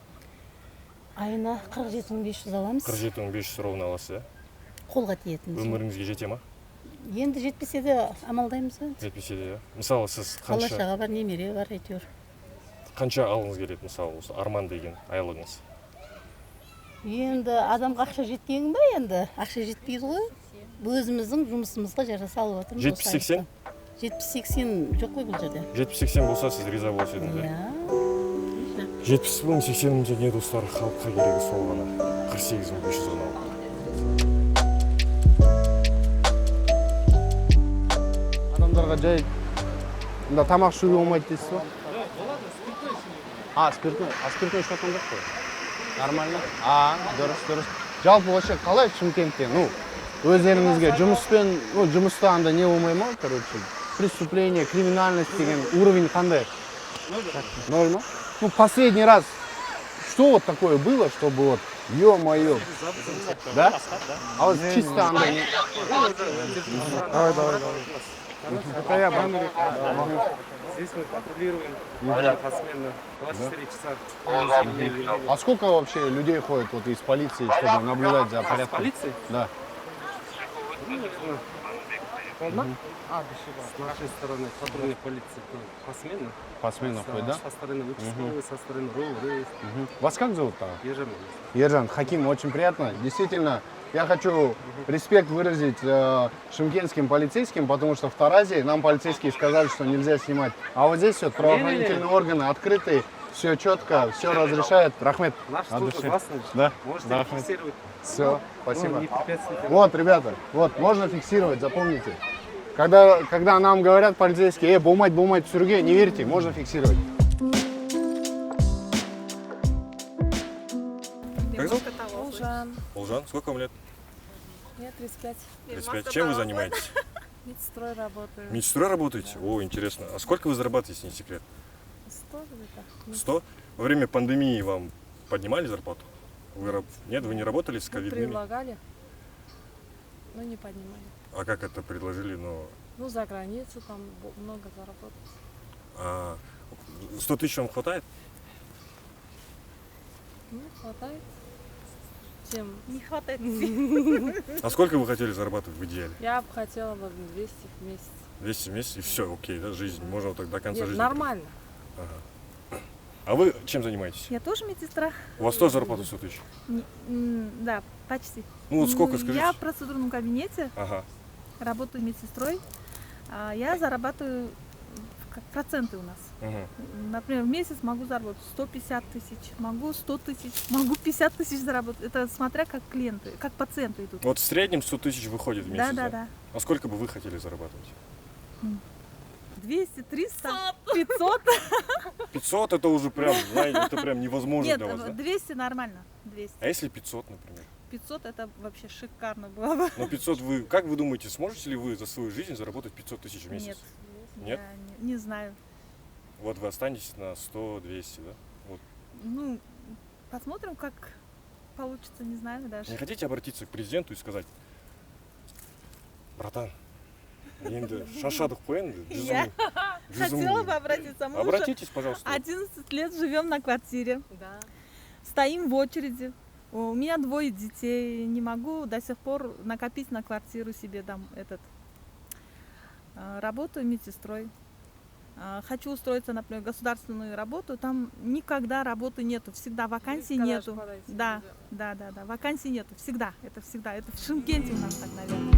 Айына 47.500 аламыз. 47.500 ровно аласыз, иә? Қолға тиетін. Өміріңізге жете ма? Енді жетпесе де амалдаймыз ба? Жетпесе де, иә. Мысалы сіз қанша... Бала-шаға бар, немере бар әйтеуір. Қанша алғыңыз келеді, мысалы, осы арман деген айлығыңыз? Енді адамға ақша жетпеген ба енді? Ақша жетпейді ғой. Өзіміздің жұмысымызға жара салып отырмыз. 70-80? 70-80 жоқ қой бұл жерде. 70-80 болса сіз риза болар едіңіз, иә? 70 мың, 80 мың теңге достар, халыққа керегі сол ғана. 48.500 ғана алып. Адамдарға жай тамақ ішуге болмайды дейсіз ба? Спиртной. Спиртной ішіп жоқ қой. Нормально? Дұрыс. Жалпы вообще қалай Шымкентте? Өздеріңізге жұмыспен, жұмыста анда не болмай ма, короче, преступление, криминальность деген уровень қандай? Ноль ма? Последний раз, что вот такое было, чтобы вот, ё-моё, да? А вот чисто анда не... Давай. Это я, Бамерик. Здесь мы патрулируем посменно 24 часа. А сколько вообще людей ходит вот из полиции, чтобы наблюдать за порядком? Из полиции? Да. С нашей стороны патрульной полиции посменно. Посменно ходит, да? Со стороны участковой, со стороны РОУ. Вас как зовут-то? Ержан. Ержан, Хаким, очень приятно. Действительно, Я хочу респект выразить шымкентским полицейским, потому что в Таразе нам полицейские сказали, что нельзя снимать. А вот здесь вот правоохранительные органы открытые, все четко, все разрешает. Рахмет. Наш от служба души. классная. Да. Можете Рахмет. фиксировать. Все, спасибо. Ну, не препятствуйте. Вот, ребята, вот, можно фиксировать, запомните. Когда нам говорят полицейские, бумать, Сергей, не верьте, можно фиксировать. Как зовут? Улжан. Улжан, сколько вам лет? Мне 35. 35. Чем вы занимаетесь? Медсестрой работаю. Медсестрой работаете? О, интересно. А сколько вы зарабатываете, если не секрет? 100 где-то. 100? Во время пандемии вам поднимали зарплату? Нет, вы не работали с ковидными? Предлагали, но не поднимали. А как это предложили? Ну, за границу там много заработать. А 100 тысяч вам хватает? Ну, хватает. Чем? Не хватает. А сколько вы хотели зарабатывать в идеале? Я бы хотела бы 200 в месяц. 200 в месяц и все, окей, да, жизнь, можно вот так до конца Нет, жизни. нормально. Ага. А вы чем занимаетесь? Я тоже медсестра. У вас тоже зарплата 100 тысяч? Да, почти. Ну вот сколько, скажите? Я в процедурном кабинете, Ага. работаю медсестрой. Я зарабатываю как проценты у нас. Угу. Например, в месяц могу заработать 150 тысяч, могу 100 тысяч, могу 50 тысяч заработать. Это смотря как клиенты, как пациенты идут. Вот в среднем 100 тысяч выходит в месяц, Да. А сколько бы вы хотели зарабатывать? 200, 300, 500. 500 это уже прям, знаете, это прям невозможно Нет, для вас, да? 200 нормально, 200. А если 500, например? 500 это вообще шикарно было бы. Но 500 вы, как вы думаете, сможете ли вы за свою жизнь заработать 500 тысяч в месяц? Нет, Нет? я не знаю. Вот вы останетесь на 100-200, да? Вот. Ну, посмотрим, как получится, не знаю даже. Не хотите обратиться к президенту и сказать: братан, енді шашадық қой енді, Я хотела бы обратиться. Мы Обратитесь, уже пожалуйста. 11 лет живем на квартире. Да. Стоим в очереди. У меня 2 детей. Не могу до сих пор накопить на квартиру себе там Работаю медсестрой. Хочу устроиться, например, в государственную работу. Там никогда работы нету, всегда вакансий нету. Да, вакансий нету, всегда. Это в Шымкенте у нас так, наверное.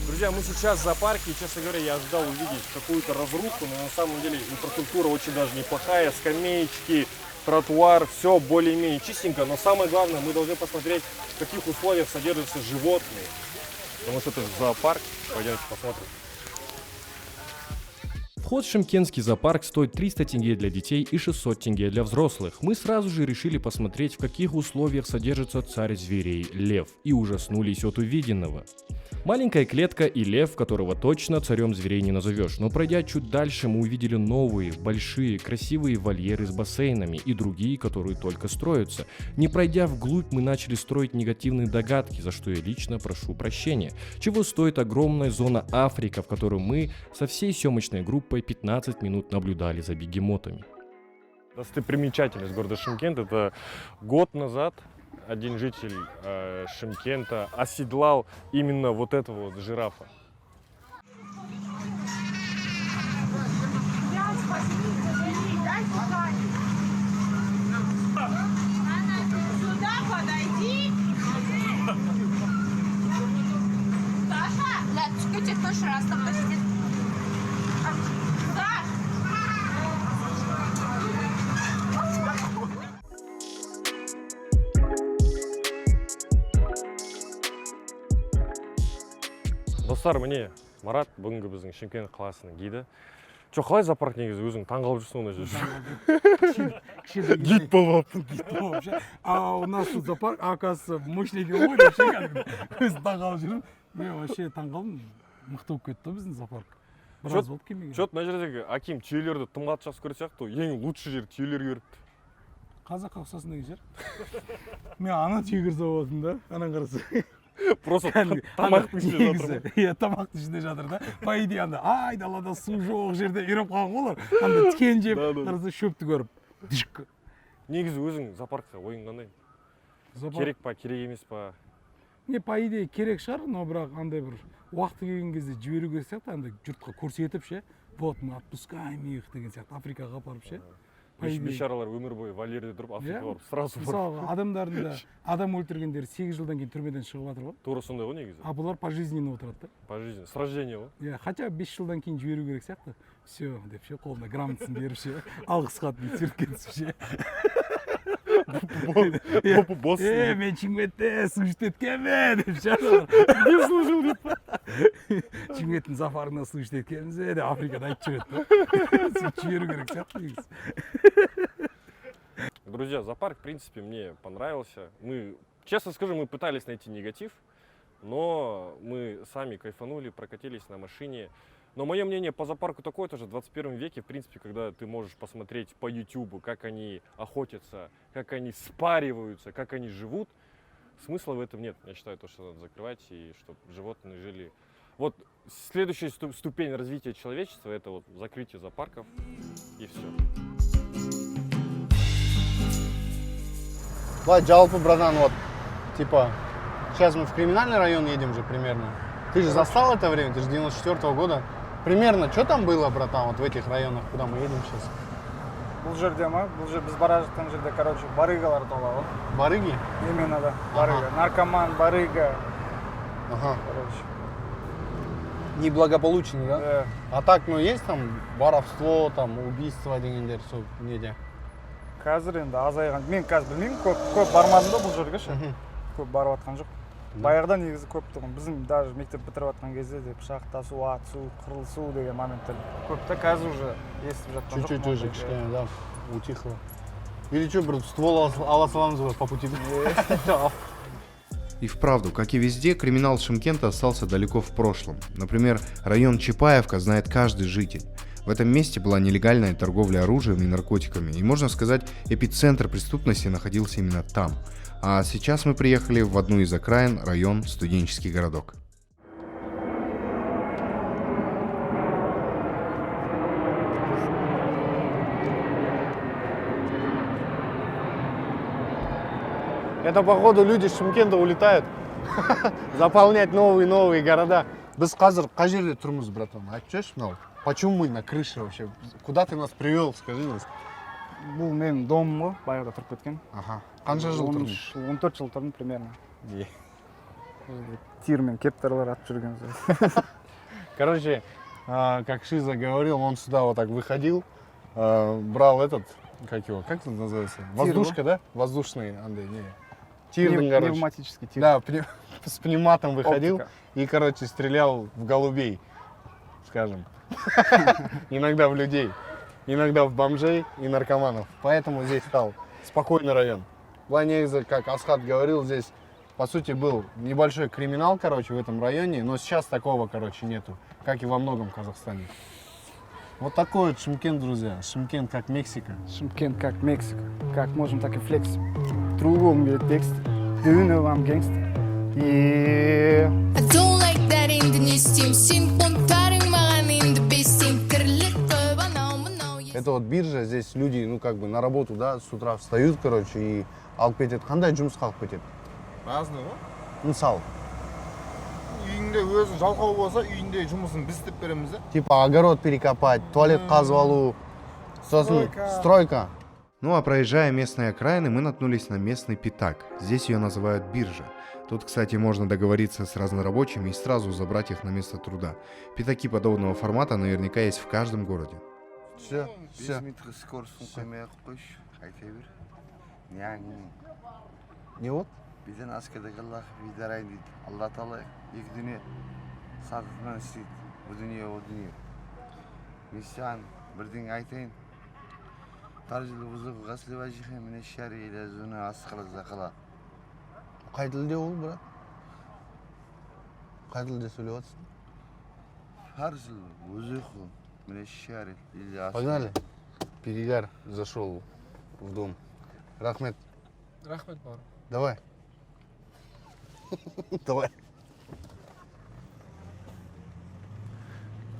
Друзья, мы сейчас в зоопарке, и, честно говоря, я ожидал увидеть какую-то разруху, но на самом деле инфраструктура очень даже неплохая, скамеечки, тротуар, все более-менее чистенько, но самое главное, мы должны посмотреть, в каких условиях содержатся животные, потому что это зоопарк, пойдемте посмотрим. Вход в шымкентский зоопарк стоит 300 тенге для детей и 600 тенге для взрослых. Мы сразу же решили посмотреть, в каких условиях содержится царь зверей – лев, и ужаснулись от увиденного. Маленькая клетка и лев, которого точно царем зверей не назовешь, но пройдя чуть дальше, мы увидели новые, большие, красивые вольеры с бассейнами и другие, которые только строятся. Не пройдя вглубь, мы начали строить негативные догадки, за что я лично прошу прощения. Чего стоит огромная зона Африка, в которой мы со всей съемочной группой 15 минут наблюдали за бегемотами. Достопримечательность города Шымкент – это год назад один житель Шымкента оседлал именно вот этого вот жирафа. Сюда подойди. Саша, чекайте, кто же раз там посидит. Достар, міне Марат бүгінгі біздің Шымкент қаласының гиді. Қалай зоопарк негізі өзің таңғалып жүрсің ондай жерде? Гид болып алыппын. А у нас тут зоопарк, оказывается, мощный говорит, өзі таңғалып жүрмін. Мен вообще таңғалдым, мықты болып кетті біздің зоопарк. Біраз болып келмеген. Чот мына жердегі Аким түйелерді тым қатты жақсы көретін сияқты, ең лучший жер түйелерге беріпті. Қазаққа ұқсасын деген жер. Мен ана түйе кірсе болатын да, анан қараса. Просто тамақтың ішінде жатыр. Иә, тамақтың ішінде жатыр да. По идее, анда айдалада су жоқ жерде үйреп қалған ғой олар. Анда тікен жеп, қараса шөпті көріп. Негізі өзің зоопаркқа ойың қандай? Керек па, керек емес па? Не, по идее, керек шығар, но бірақ андай бір уақыты келген кезде жіберу керек сияқты, андай жұртқа көрсетіп ше. Вот, мы отпускаем их деген сияқты, Африкаға апарып ше. бейшаралар өмір бойы вольерде тұрып Африкаға барып сразу мысалы адамдардың да адам өлтіргендер 8 жылдан кейін түрмеден шығып жатыр ғой. Тура сондай ғой негізі. А бұлар пожизненно отырады да. Пожизненно, с рождения ғой. Иә, хотя 5 жылдан кейін жіберу керек сияқты. Все деп ше, қолына грамотасын беріп ше, алғыс хат бүйтіп кетіп ше. Босс. Мен Шымкентте служить еткенмін деп ше. Не служил деп па. Шымкенттің сапарына служить еткенбіз деп Африкада айтып жүреді. Сөйтіп жіберу керек сияқты негізі. Друзья, зоопарк, в принципе, мне понравился. Мы, честно скажу, мы пытались найти негатив, но мы сами кайфанули, прокатились на машине. Но мое мнение по зоопарку такое тоже в 21 веке, в принципе, когда ты можешь посмотреть по YouTube, как они охотятся, как они спариваются, как они живут, смысла в этом нет. Я считаю, то, что надо закрывать, и чтобы животные жили. Вот следующая ступень развития человечества — это вот закрытие зоопарков, и все. Влад, жалпы, братан, вот, типа, сейчас мы в криминальный район едем же примерно. Ты же застал это время, ты же 94-го года. Примерно, что там было, братан, вот в этих районах, куда мы едем сейчас? Бұл жерде ма? Бұл же біз бара жатқан жерде, короче, барыгалар тола ғой. Барыги? Именно, да, барыга. Наркоман, барыга. Ага. Короче. Неблагополучный, да? Да. А так, ну, есть там воровство, там, убийство дегендер, сол неде? Қазір енді азайған. Мен қазір білмеймін, көп бармадым да бұл жерге ше. Көп барып атқан жоқ. Баяғыда негізі көп тұғын. Біздің даже мектеп бітіріп атқан кезде де пышақтасу, атысу, қырылысу деген моменттер көп та, қазір уже естіп жатқан жоқ. Чуть-чуть уже кішкене, да, утихло. Или что, брат, ствол ала саламыз по пути? И вправду, как и везде, криминал Шымкента остался далеко в прошлом. Например, район Чапаевка знает каждый житель. В этом месте была нелегальная торговля оружием и наркотиками, и, можно сказать, эпицентр преступности находился именно там. А сейчас мы приехали в одну из окраин, район Студенческий городок. Это, походу, люди из Шымкента улетают заполнять новые города. Біз қазір қай жерде тұрмыз, братан? Айтып жүрші, мынау. Почему мы на крыше вообще? Куда ты нас привел, скажи нас? Бұл менің домым ғой, баяғыда тұрып кеткен. Ага. Қанша жыл тұрдың? 14 жыл тұрдым примерно. Тирмен кептерлер атып жүрген. Короче, как Шиза говорил, он сюда вот так выходил, брал этот, как это называется? Воздушка, да? Воздушный, Андрей, не. Тирный, короче. Пневматический тир. Да, с пневматом выходил и, короче, стрелял в голубей, скажем. Иногда в людей, иногда в бомжей и наркоманов. Поэтому здесь стал спокойный район. Планеза, как Асхат говорил, здесь, по сути, был небольшой криминал, короче, в этом районе, но сейчас такого, короче, нету, как и во многом Казахстане. Вот такой вот Шымкент, друзья. Шымкент как Мексика. Шымкент как Мексика. Как можем, так и флекс. Другом говорит текст. Дюны вам гангстер. И... Это вот биржа, здесь люди, ну, как бы на работу, да, с утра встают, короче, и алып кетет. Қандай жұмысқа алып кетет? Разный ғой. Мысал. Үйінде өзі жалқау болса, үйінде жұмысын біз істеп береміз да. Типа огород перекопать, туалет қазып алу, сосын стройка. Ну а проезжая местные окраины, мы наткнулись на местный пятак. Здесь ее называют биржа. Тут, кстати, можно договориться с разнорабочими и сразу забрать их на место труда. Пятаки подобного формата наверняка есть в каждом городе. Все. Не вот? Бізден аскердегі Аллах видарайын дейді. Алла Тағала екі дүние сатысынан істейді. Бұл дүние, ол дүние. Мен саған бірдеңе айтайын. Тар жылы бұзығы ғаслы вәжіхе міне шәрі елі зуны асқылы зақыла. Қай тілде ол, брат? Қай тілде сөйлеп жатсың? Тар жылы бұзығы міне шәрі елі асқылы. Погнали. Перегар зашел в дом. Рахмет. Рахмет, бар. Давай. Давай.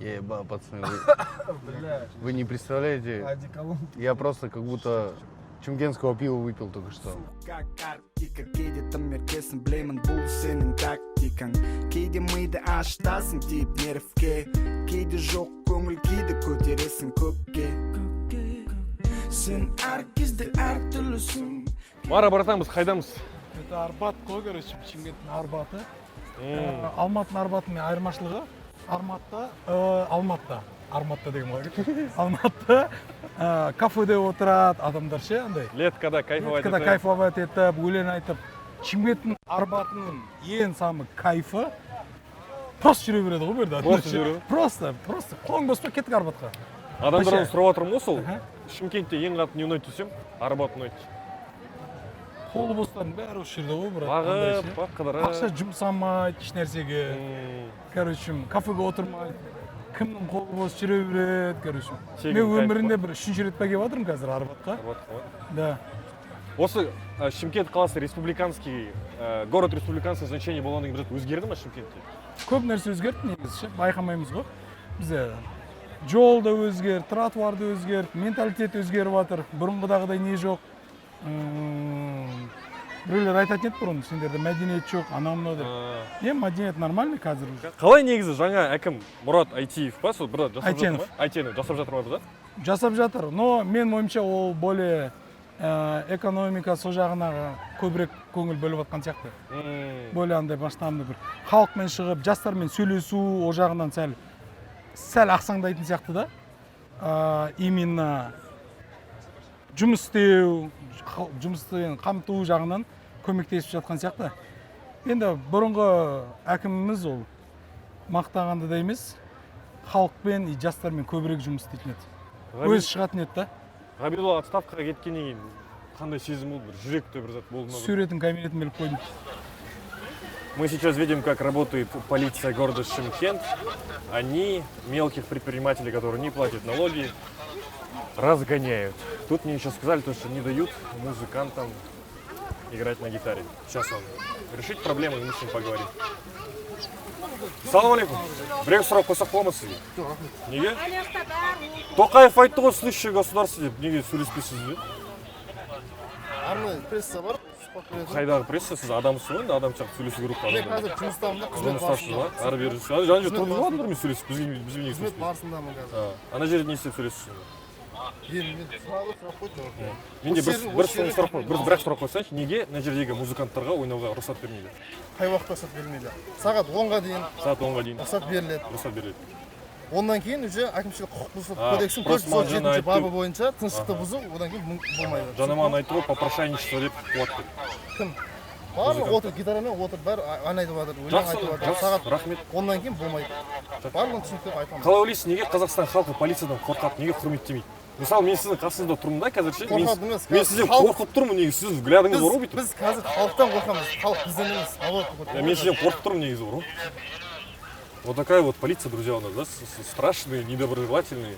Еба, пацаны, вы не представляете, я просто как будто чумкентского пива выпил только что. Кейде тым еркесін білемін бұл сенің тактикаң. Кейде миды аштасың тиіп нервке. Кейде жоқ көңіл кейде көтересің көкке. Sen herkeste әртүрлісің. Мара, братан, біз қайдамыз? Это Арбат қой, короче, Шымкенттің Арбаты. Алматының Арбатымен айырмашылығы Алматыда деген ғой. Алматыда кафеде отырады адамдар ше, андай. Леткада кайфовать етіп, өлең айтып. Шымкенттің Арбатының ең самый кайфы просто жүре береді ғой берді. Просто жүру? Просто қолың бос па кеттік Арбатқа. Адамдардан сұрап отырмын ғой сол. Шымкентте ең қатты не ұнайды десем, Арбат ұнайды. Қолы бостардың бәрі осы жерде ғой, брат. Бағып, қыдырып. Ақша жұмсамайды еш нәрсеге. Короче, кафеге отырмайды. Кімнің қолы бос жүре береді, короче. Мен өмірінде бір 3-ші рет келіп жатырмын қазір Арбатқа. Да. Осы Шымкент қаласы республиканский, город республиканский значение болғаннан кейін өзгерді ма Шымкентте? Көп нәрсе өзгерді негізі ше, байқамаймыз ғой. Бізде жол да өзгерді, тротуар да өзгерді, менталитет өзгеріп жатыр. Бұрынғыдағыдай не жоқ. Біреулер айтатын еді бұрын, сендерде мәдениет жоқ, анау-мынау деп. Мәдениет нормальный қазір. Қалай негізі жаңа әкім Мұрат Айтиев па, сол бір жасап жатыр ма? Айтенов жасап жатыр ма да? Жасап жатыр, но мен ойымша ол более экономика сол жағына көбірек көңіл бөліп жатқан сияқты. Более андай масштабный бір халықпен шығып, жастармен сөйлесу, о жағынан сәл ақсаңдайтын сияқты да. Именно жұмыс істеу, жұмыспен қамту жағынан көмектесіп жатқан сияқты. Енді бұрынғы әкіміміз ол мақтағанды да емес, халықпен, жастармен көбірек жұмыс істейтін еді. Өзі шығатын еді да. Ғабидолла отставкаға кеткеннен кейін қандай сезім болды? Бір жүректе бір зат болды ма? Суретін кабинетін беріп қойдым. Мы сейчас видим, как работает полиция города Шымкент. Они мелких предпринимателей, которые не платят налоги, разгоняют. Тут мне еще сказали, что не дают музыкантам играть на гитаре. Сейчас он решит проблему, и мы с ним поговорим. Салам алейкум. Бір сұрақ қойсақ бола ма сізге? Неге? Тоқаев айтты ғой, слышащее государство деп, неге сөйлеспейсіз бе? Арнайы пресса бар. Қайдағы пресса, сіз адамсыз ғой, адам сияқты сөйлесу керек па? Мен қазір жұмыстамын да, қызмет барысында. Ары бері жүрсіз. Жаңа жерде тұрдыңыз ғой адамдармен сөйлесіп, бізбен неге сөйлеспейсіз? Қызмет барысындамын қазір. Ана жерде не істеп сөйлесіз? Мен сұрақ қойды. Менде бір сұрақ қойсаңшы, неге мына жердегі музыканттарға ойнауға рұқсат бермейді? Қай уақытта рұқсат бермейді? Сағат 10-ға дейін. Рұқсат беріледі. Ондан кейін уже әкімшілік құқық бұзушылық кодексінің 407 бабы бойынша тыныштықты бұзу, одан кейін болмайды. Жаңа маған айтты ғой, попрошайничество деп қуатты. Кім? Барлығы отыр, гитарамен отыр, бәрі ән айтып жатыр, өлең айтып жатыр. Сағат рахмет. Ондан кейін болмайды. Барлығын түсініктеп айтамын. Қалай ойлайсыз, неге Қазақстан халқы полициядан қорқады, неге құрметтемейді? Мысалы, мен сіздің қасыңызда тұрмын да қазір ше, мен сізден қорқып тұрмын, неге сіз взглядыңыз бар ғой бүйтіп? Біз қазір халықтан қорқамыз, халық бізден емес. Мен сізден қорқып тұрмын негізі бар ғой. Вот такая вот полиция, друзья, у нас, да, страшные, недоброжелательные.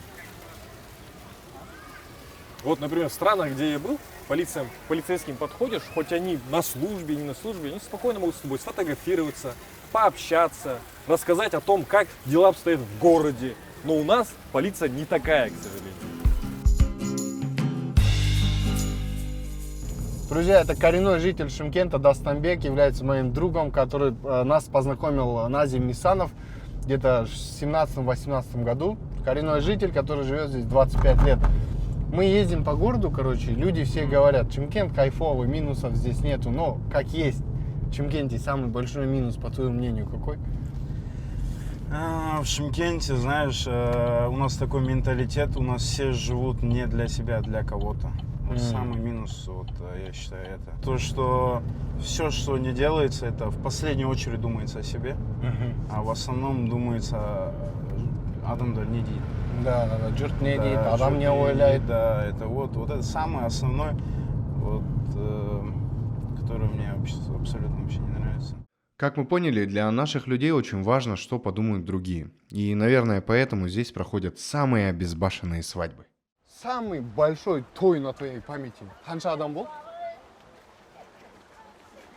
Вот, например, в странах, где я был, полицейским подходишь, хоть они на службе, не на службе, они спокойно могут с тобой сфотографироваться, пообщаться, рассказать о том, как дела обстоят в городе. Но у нас полиция не такая, к сожалению. Друзья, это коренной житель Шымкента Дастанбек, является моим другом, который нас познакомил Назим Мисанов где-то в 17-18 году. Коренной житель, который живет здесь 25 лет. Мы ездим по городу, короче, люди все говорят, Шымкент кайфовый, минусов здесь нету, но как есть. В Шымкенте самый большой минус, по твоему мнению, какой? В Шымкенте, знаешь, у нас такой менталитет, у нас все живут не для себя, а для кого-то. Вот самый минус, вот, я считаю, это. То, что все, что не делается, это в последнюю очередь думается о себе, а в основном думается адамдар не дейді. Да, жұрт не дейді, адам не ойлайды. Да, это вот это самый основной, вот, который мне абсолютно вообще не нравится. Как мы поняли, для наших людей очень важно, что подумают другие. И, наверное, поэтому здесь проходят самые обезбашенные свадьбы. Самый большой той на твоей памяти. Қанша адам болды?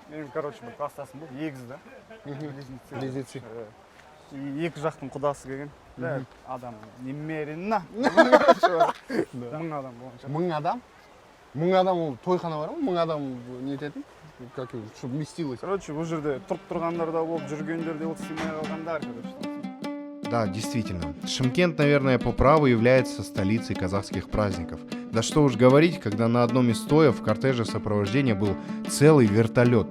Мен, короче, бір класстасым болды, егіз да. Близнецы. Екі жақтың құдасы келген. Адам немерена. 1000 адам болған. 1000 адам? 1000 адам ол тойхана бар ма? 1000 адам не ететін? Как его, чтобы вместилось? Короче, бұл жерде тұрып тұрғандар да болып, жүргендер де болып, сыймай қалғандар, короче. Да, действительно. Шымкент, наверное, по праву является столицей казахских праздников. Да что уж говорить, когда на одном из стоев в кортеже сопровождения был целый вертолет.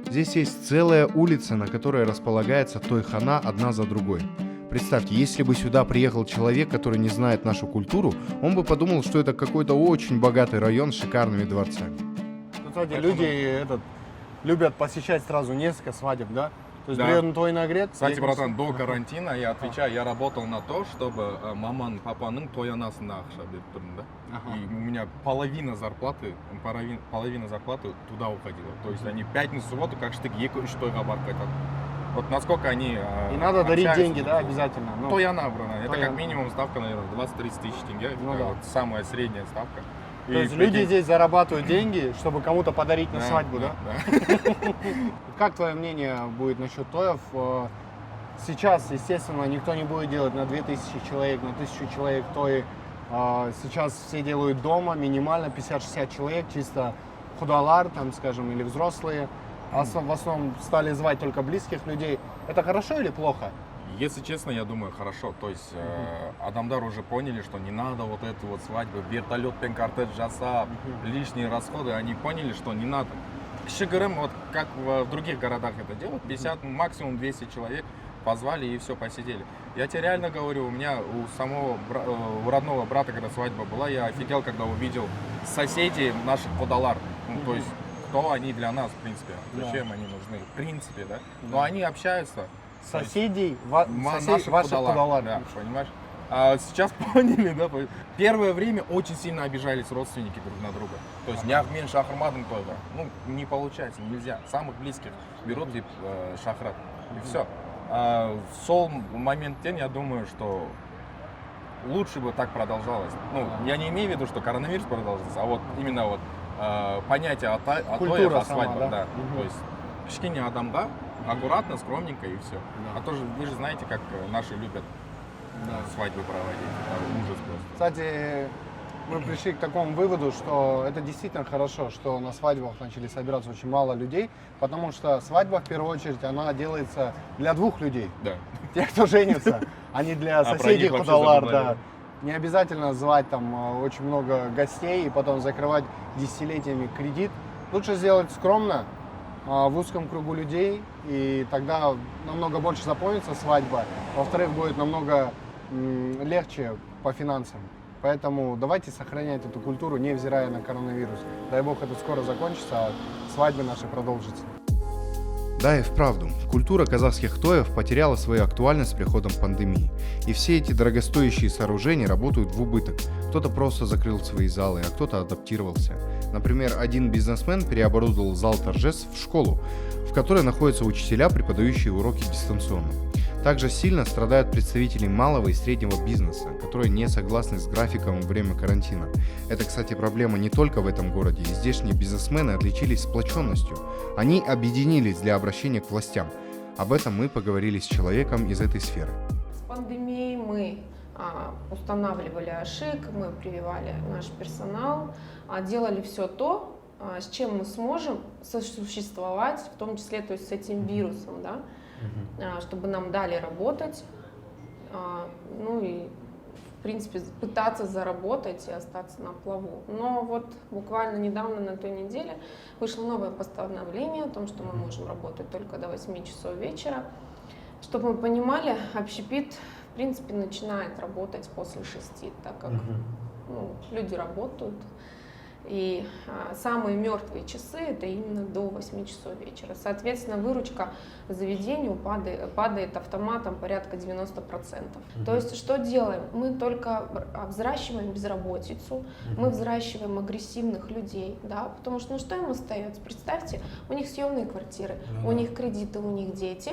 Здесь есть целая улица, на которой располагается тойхана одна за другой. Представьте, если бы сюда приехал человек, который не знает нашу культуру, он бы подумал, что это какой-то очень богатый район с шикарными дворцами. Кстати, люди любят посещать сразу несколько свадеб, да? То есть Да. приедут на твой нагрет. Кстати, братан, до карантина я отвечаю, я работал на то, чтобы маман, папаның тоянасына ақша беріп тұрдым, да? Ага. И у меня половина зарплаты туда уходила. То есть они пятницу, субботу, как штык, 2-3 тойға барып қайтады. Вот насколько они И надо дарить общаются. деньги, да, обязательно. Ну, Тояна, братан. Это тояна. как минимум ставка, наверное, 20-30 тысяч тенге. Ну Это да. вот самая средняя ставка. То есть люди здесь зарабатывают деньги, чтобы кому-то подарить на Да, свадьбу, да? да. Как твое мнение будет насчет тоев? Сейчас, естественно, никто не будет делать на 2000 человек, на 1000 человек тои. Сейчас все делают дома, минимально 50-60 человек, чисто худалар, там, скажем, или взрослые. А в основном стали звать только близких людей. Это хорошо или плохо? Если честно, я думаю, хорошо. То есть адамдар уже поняли, что не надо вот эту вот свадьбу, вертолет, пен-кортедж, жасап, лишние расходы. Они поняли, что не надо. Кішігірім, вот как в других городах это делают, 50, максимум 200 человек позвали и все, посидели. Я тебе реально говорю, у меня у родного брата, когда свадьба была, я офигел, когда увидел соседей наших подалар. Ну, то есть, кто они для нас, в принципе, зачем они нужны, в принципе, да? Но они общаются. Соседей, Наших ваших подалар, подалар. да, понимаешь? А сейчас поняли, да? Первое время очень сильно обижались родственники друг на друга. То есть, мен шахрмадым тойға. Ну, не получается, нельзя. Самых близких берут и шахрат. И все. Сол моменттен, я думаю, что лучше бы так продолжалось. Ну, я не имею в виду, что коронавирус продолжится, а вот именно вот понятие о тоях, о свадьбах, да. То есть, кішкене адамға аккуратно, скромненько и все. А то же, вы же знаете, как наши любят свадьбы проводить. Это ужас просто. Кстати, мы пришли к такому выводу, что это действительно хорошо, что на свадьбах начали собираться очень мало людей, потому что свадьба, в первую очередь, она делается для двух людей. Да. Тех, кто женится, а не для соседей худалар, да. Не обязательно звать там очень много гостей и потом закрывать десятилетиями кредит. Лучше сделать скромно, в узком кругу людей, и тогда намного больше запомнится свадьба. Во-вторых, будет намного легче по финансам. Поэтому давайте сохранять эту культуру, невзирая на коронавирус. Дай бог, это скоро закончится, а свадьбы наши продолжатся. Да и вправду, культура казахских тоев потеряла свою актуальность с приходом пандемии. И все эти дорогостоящие сооружения работают в убыток. Кто-то просто закрыл свои залы, а кто-то адаптировался. Например, один бизнесмен переоборудовал зал торжеств в школу, в которой находятся учителя, преподающие уроки дистанционно. Также сильно страдают представители малого и среднего бизнеса, которые не согласны с графиком во время карантина. Это, кстати, проблема не только в этом городе, и здешние бизнесмены отличились сплоченностью. Они объединились для обращения к властям. Об этом мы поговорили с человеком из этой сферы. С пандемией мы устанавливали АШИК, мы прививали наш персонал, делали все то, с чем мы сможем сосуществовать, в том числе то есть с этим вирусом, да? Чтобы нам дали работать, ну и в принципе пытаться заработать и остаться на плаву. Но вот буквально недавно на той неделе вышло новое постановление о том, что мы можем работать только до 8 часов вечера. Чтобы мы понимали, общепит в принципе начинает работать после 6, так как люди работают. И самые мертвые часы это именно до 8 часов вечера. Соответственно, выручка заведению падает автоматом порядка 90%. То есть что делаем? Мы только взращиваем безработицу, мы взращиваем агрессивных людей, да? Потому что ну что им остается? Представьте, у них съемные квартиры, у них кредиты, у них дети.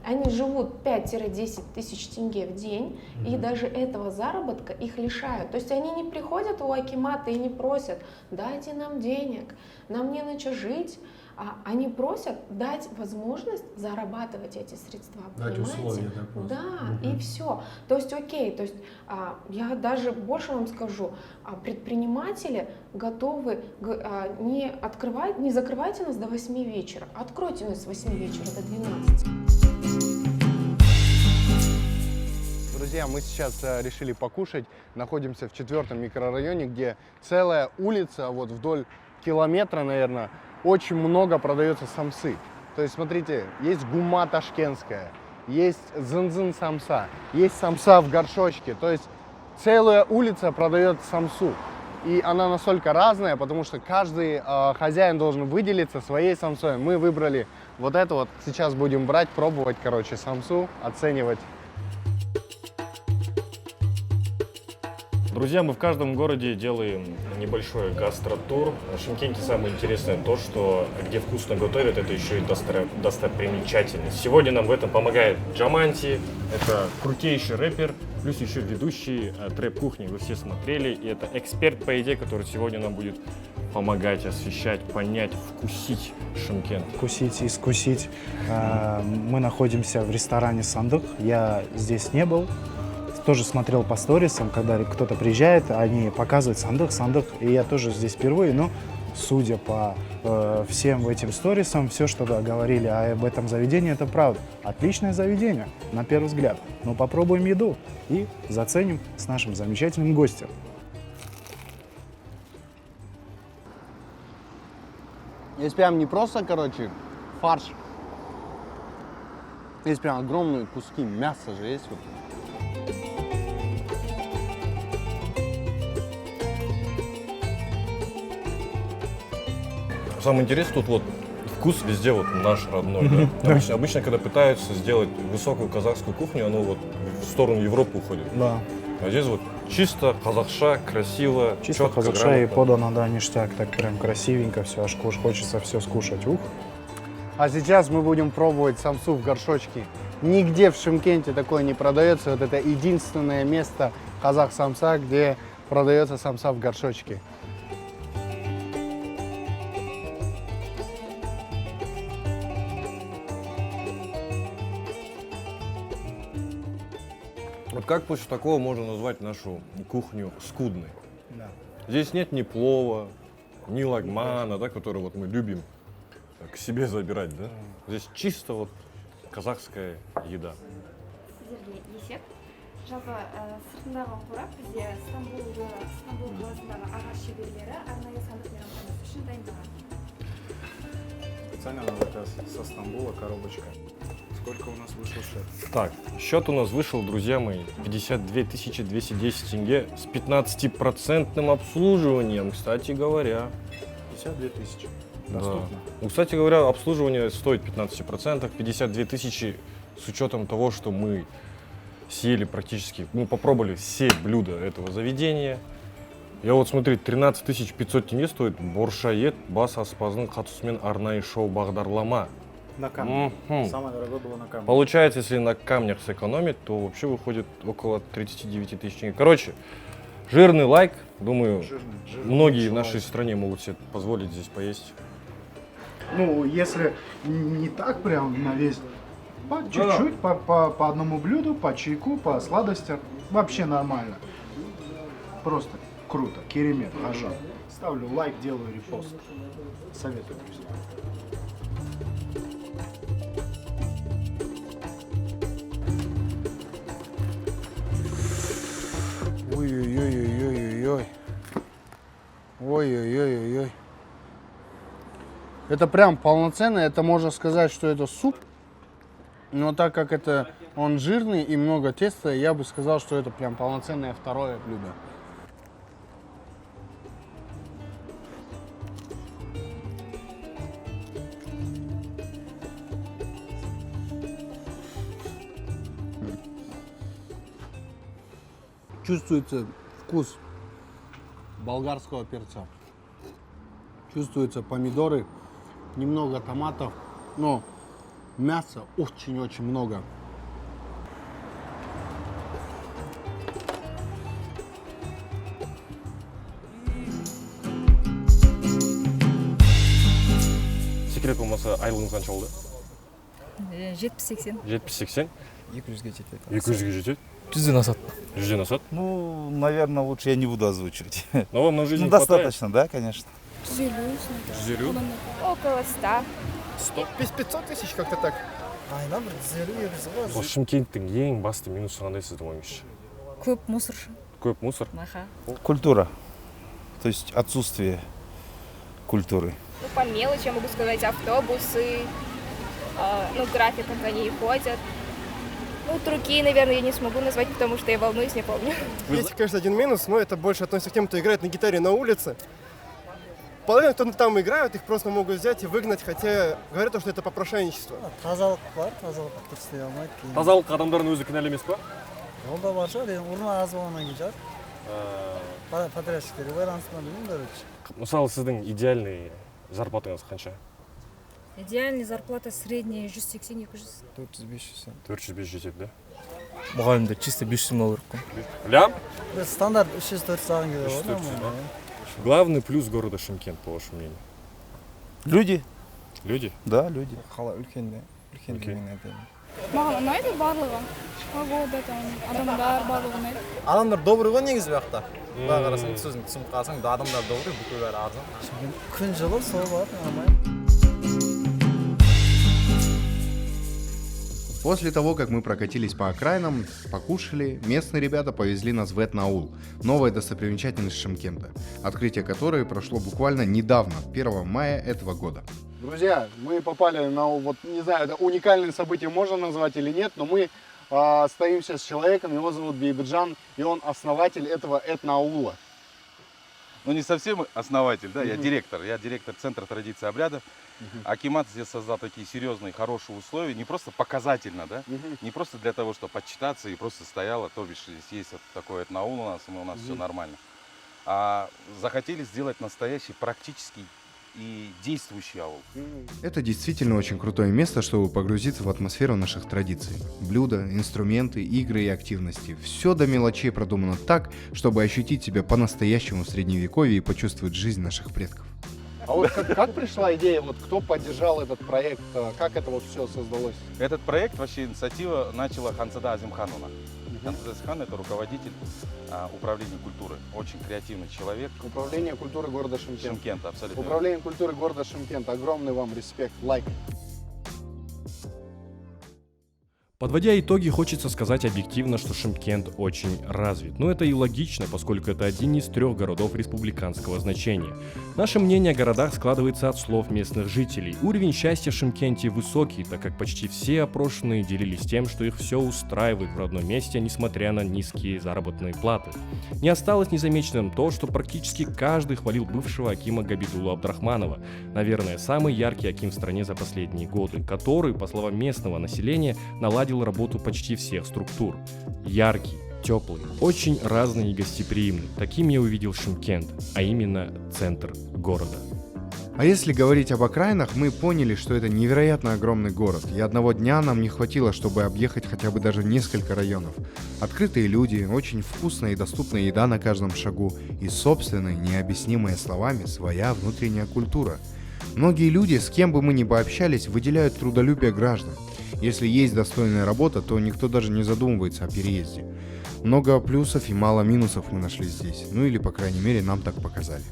Они живут 5-10 тысяч тенге в день, и даже этого заработка их лишают. То есть они не приходят у акимата и не просят, дайте нам денег, нам не на что жить. А они просят дать возможность зарабатывать эти средства. Дать условия, да, просто. Да, и все. То есть окей, то есть я даже больше вам скажу, предприниматели готовы не открывать, не закрывайте нас до 8 вечера, откройте нас с 8 вечера до 12. друзья, мы сейчас решили покушать. Находимся в 4-м микрорайоне, где целая улица, вот вдоль километра, наверное, очень много продается самсы. То есть, смотрите, есть гума ташкентская, есть зынзын самса, есть самса в горшочке. То есть, целая улица продает самсу. И она настолько разная, потому что каждый хозяин должен выделиться своей самсой. Мы выбрали вот это вот. Сейчас будем брать, пробовать, короче, самсу, оценивать. Друзья, мы в каждом городе делаем небольшой гастротур. В Шымкенте самое интересное то, что где вкусно готовят, это еще и достопримечательность. Сегодня нам в этом помогает Джаманти, это крутейший рэпер, плюс еще ведущий трэп-кухни, вы все смотрели. И это эксперт по еде, который сегодня нам будет помогать, освещать, понять, вкусить Шымкент. Вкусить, искусить. Мы находимся в ресторане «Сандык». Я здесь не был. Тоже смотрел по сторисам, когда кто-то приезжает, они показывают «Сандык», и я тоже здесь впервые, но судя по всем этим сторисам, все, что говорили об этом заведении, это правда. Отличное заведение, на первый взгляд. Но попробуем еду и заценим с нашим замечательным гостем. Здесь прям не просто, короче, фарш. Здесь прям огромные куски мяса же есть. Вот. Самое интересное, тут вот вкус везде вот наш родной. Да? Обычно, когда пытаются сделать высокую казахскую кухню, оно вот в сторону Европы уходит. Да. А здесь вот чисто казахша, красиво, чисто четко, казахша грамотно. И подано, да, ништяк, так прям красивенько все, аж хочется все скушать. Ух. А сейчас мы будем пробовать самсу в горшочке. Нигде в Шымкенте такое не продается. Вот это единственное место казах самса, где продается самса в горшочке. Вот как после такого можно назвать нашу кухню скудной? Да. Здесь нет ни плова, ни лагмана, да, который вот мы любим к себе забирать, да? Здесь чисто вот казахская еда. Сіздерге есеп. Жалпы сыртындағы қорап бізде Стамбул қаласындағы ағаш шеберлері арнайы сандық мейрамханасы үшін дайындаған. Специально заказ со Стамбула, коробочка. Сколько у нас вышел счет? Так, счет у нас вышел, друзья мои, 52 210 тенге с 15% обслуживанием, кстати говоря. 52 тысячи. Да. Доступно. Ну, кстати говоря, обслуживание стоит 15%, 52 тысячи с учетом того, что мы съели практически, мы попробовали все блюда этого заведения. Я вот смотри, 13 500 тенге стоит боршаед бас аспаздың қатысуымен арнайы шоу бағдарлама. На камне. Самое дорогое было на камне. Получается, если на камнях сэкономить, то вообще выходит около 39 тысяч тенге. Короче, жирный лайк. Думаю, жирный многие в нашей стране могут себе позволить здесь поесть. Ну, если не так прям на весь, по чуть-чуть, по одному блюду, по чайку, по сладостям, вообще нормально. Просто круто, керемет, ажа. Ставлю лайк, делаю репост. Советую, друзья. Ой-ой-ой-ой-ой-ой. Ой-ой-ой-ой-ой. Это прям полноценно, это можно сказать, что это суп. Но так как он жирный и много теста, я бы сказал, что это прям полноценное второе блюдо. Чувствуется вкус болгарского перца. Чувствуются помидоры, немного томатов, но мяса очень-очень много. Секрет болмаса айлығыңыз қанша болды? 70-80. 70-80? 200-ге жетеді. 200-ге жетеді? 100-ден асады. 100-ден асады? Ну, наверное, лучше я не буду озвучивать. Но вам на жизнь ну, хватает? достаточно, да, конечно. 100? Около 100. 100? Без 500 тысяч как-то так. айына бір 150-200 ғой. Сол Шымкенттің ең басты минусы қандай сіздің ойыңызша? Көп мусор. Көп мусор? Культура. То есть отсутствие культуры. Ну, по мелочи я могу сказать, автобусы, ну, график, как они ходят. Ну, другие, наверное, я не смогу назвать, потому что я волнуюсь, не помню. Есть, конечно, один минус, но это больше относится к тем, кто играет на гитаре на улице. Половина, кто там играют, их просто могут взять и выгнать, хотя говорят, что это попрошайничество. Тазалық бар, тазалыққа дұрыс істей алмайды. Тазалық адамдардың өзі кінәлі емес па? Ол да бар шығар, енді ұрын аз болғаннан кейін шығар. Подрядчиктерге байланысты ма білмеймін, короче. Мысалы, сіздің идеальный зарплатыңыз қанша? Идеальная зарплата средняя 180-200. 400-500. 400-500 жетеді, да? Мұғалімдер чисто 500 мың алу керек қой. Лям? Стандарт 300-400 алған кезде болады. 300-400, да? Главный плюс города Шымкент, по вашему мнению? Люди. Люди? Да, люди. Қала үлкен де. Үлкен деген айтайын. Маған ұнайды барлығы. Погода, адамдар барлығы ұнайды. Адамдар добрый ғой негізі бұл жақта. Былай қарасаң, сөзін түсініп қалсаң, адамдар добрый, бүкіл бәрі арзан. Күн жылы сол болады, нормально. После того, как мы прокатились по окраинам, покушали, местные ребята повезли нас в Этноаул, новая достопримечательность Шымкента, открытие которой прошло буквально недавно, 1 мая этого года. Друзья, мы попали на, вот не знаю, это уникальное событие можно назвать или нет, но мы стоим сейчас с человеком, его зовут Бейбиджан, и он основатель этого этноаула. Ну, не совсем основатель, да, я директор Центра традиций и обрядов. Акимат здесь создал такие серьезные, хорошие условия, не просто показательно, да, не просто для того, чтобы отчитаться и просто стояло, то бишь здесь есть вот такой этноаул у нас все нормально. А захотели сделать настоящий, практический и действующий аул. Это действительно очень крутое место, чтобы погрузиться в атмосферу наших традиций. Блюда, инструменты, игры и активности. Все до мелочей продумано так, чтобы ощутить себя по-настоящему в средневековье и почувствовать жизнь наших предков. А вот как пришла идея, вот кто поддержал этот проект, как это вот все создалось? Этот проект, вообще инициатива начала Ханзада Азимхановна. Ханзада Азимхан — это руководитель управления культуры, очень креативный человек. Управление культуры города Шымкент. Шымкента, абсолютно. Управление культуры города Шымкент. Огромный вам респект, лайк. Подводя итоги, хочется сказать объективно, что Шымкент очень развит. Но это и логично, поскольку это один из 3 городов республиканского значения. Наше мнение о городах складывается от слов местных жителей. Уровень счастья в Шымкенте высокий, так как почти все опрошенные делились тем, что их все устраивает в родном месте, несмотря на низкие заработные платы. Не осталось незамеченным то, что практически каждый хвалил бывшего акима Габидуллу Абдрахманова, наверное, самый яркий аким в стране за последние годы, который, по словам местного населения, наладил работу почти всех структур. Яркий, теплый, очень разный и гостеприимный. Таким я увидел Шымкент, а именно центр города. А если говорить об окраинах, мы поняли, что это невероятно огромный город, и одного дня нам не хватило, чтобы объехать хотя бы даже несколько районов. Открытые люди, очень вкусная и доступная еда на каждом шагу, и собственная, необъяснимая словами, своя внутренняя культура. Многие люди, с кем бы мы ни пообщались, выделяют трудолюбие граждан. Если есть достойная работа, то никто даже не задумывается о переезде. Много плюсов и мало минусов мы нашли здесь, ну или, по крайней мере, нам так показали.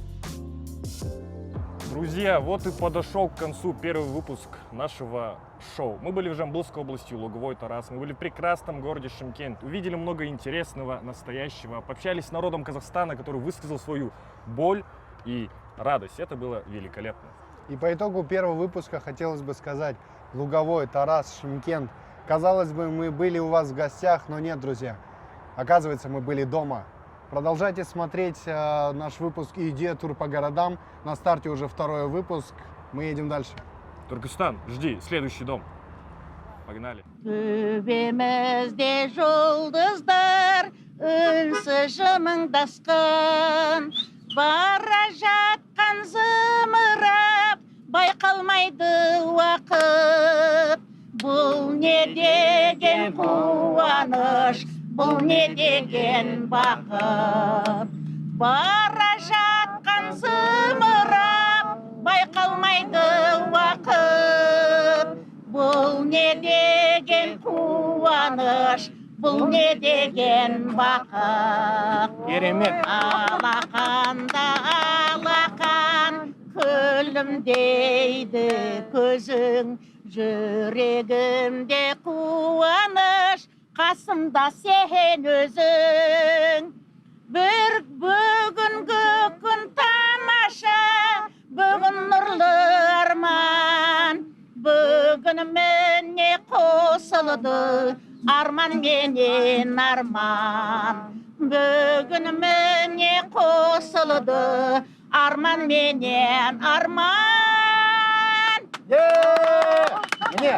Друзья, вот и подошел к концу первый выпуск нашего шоу. Мы были в Жамбылской области, Луговой, Тарас, мы были в прекрасном городе Шымкент, увидели много интересного, настоящего, пообщались с народом Казахстана, который высказал свою боль и радость. Это было великолепно. И по итогу первого выпуска хотелось бы сказать: Луговой, Тарас, Шымкент. Казалось бы, мы были у вас в гостях, но нет, друзья. Оказывается, мы были дома. Продолжайте смотреть наш выпуск «Идея тур по городам». На старте уже 2-й выпуск. Мы едем дальше. Туркестан, жди, следующий дом. Погнали. Төбемізде жұлдыздар үнсіз жымыңдасқан, бара жатқан зымырап байқалмайды уақыт. Бұл не деген қуаныш, бұл не деген бақыт. Бара жатқан зымырап байқалмайды уақыт. Бұл не деген қуаныш, бұл не деген бақыт. Керемет. Алақанда алақан күлімдейді көзің, жүрегімде қуаныш, қасымда сен өзің. Бір бүгінгі күн тамаша, бүгін нұрлы арман, бүгін міне қосылды, арман менен арман. Бүгін міне қосылды, арман менен арман. Міне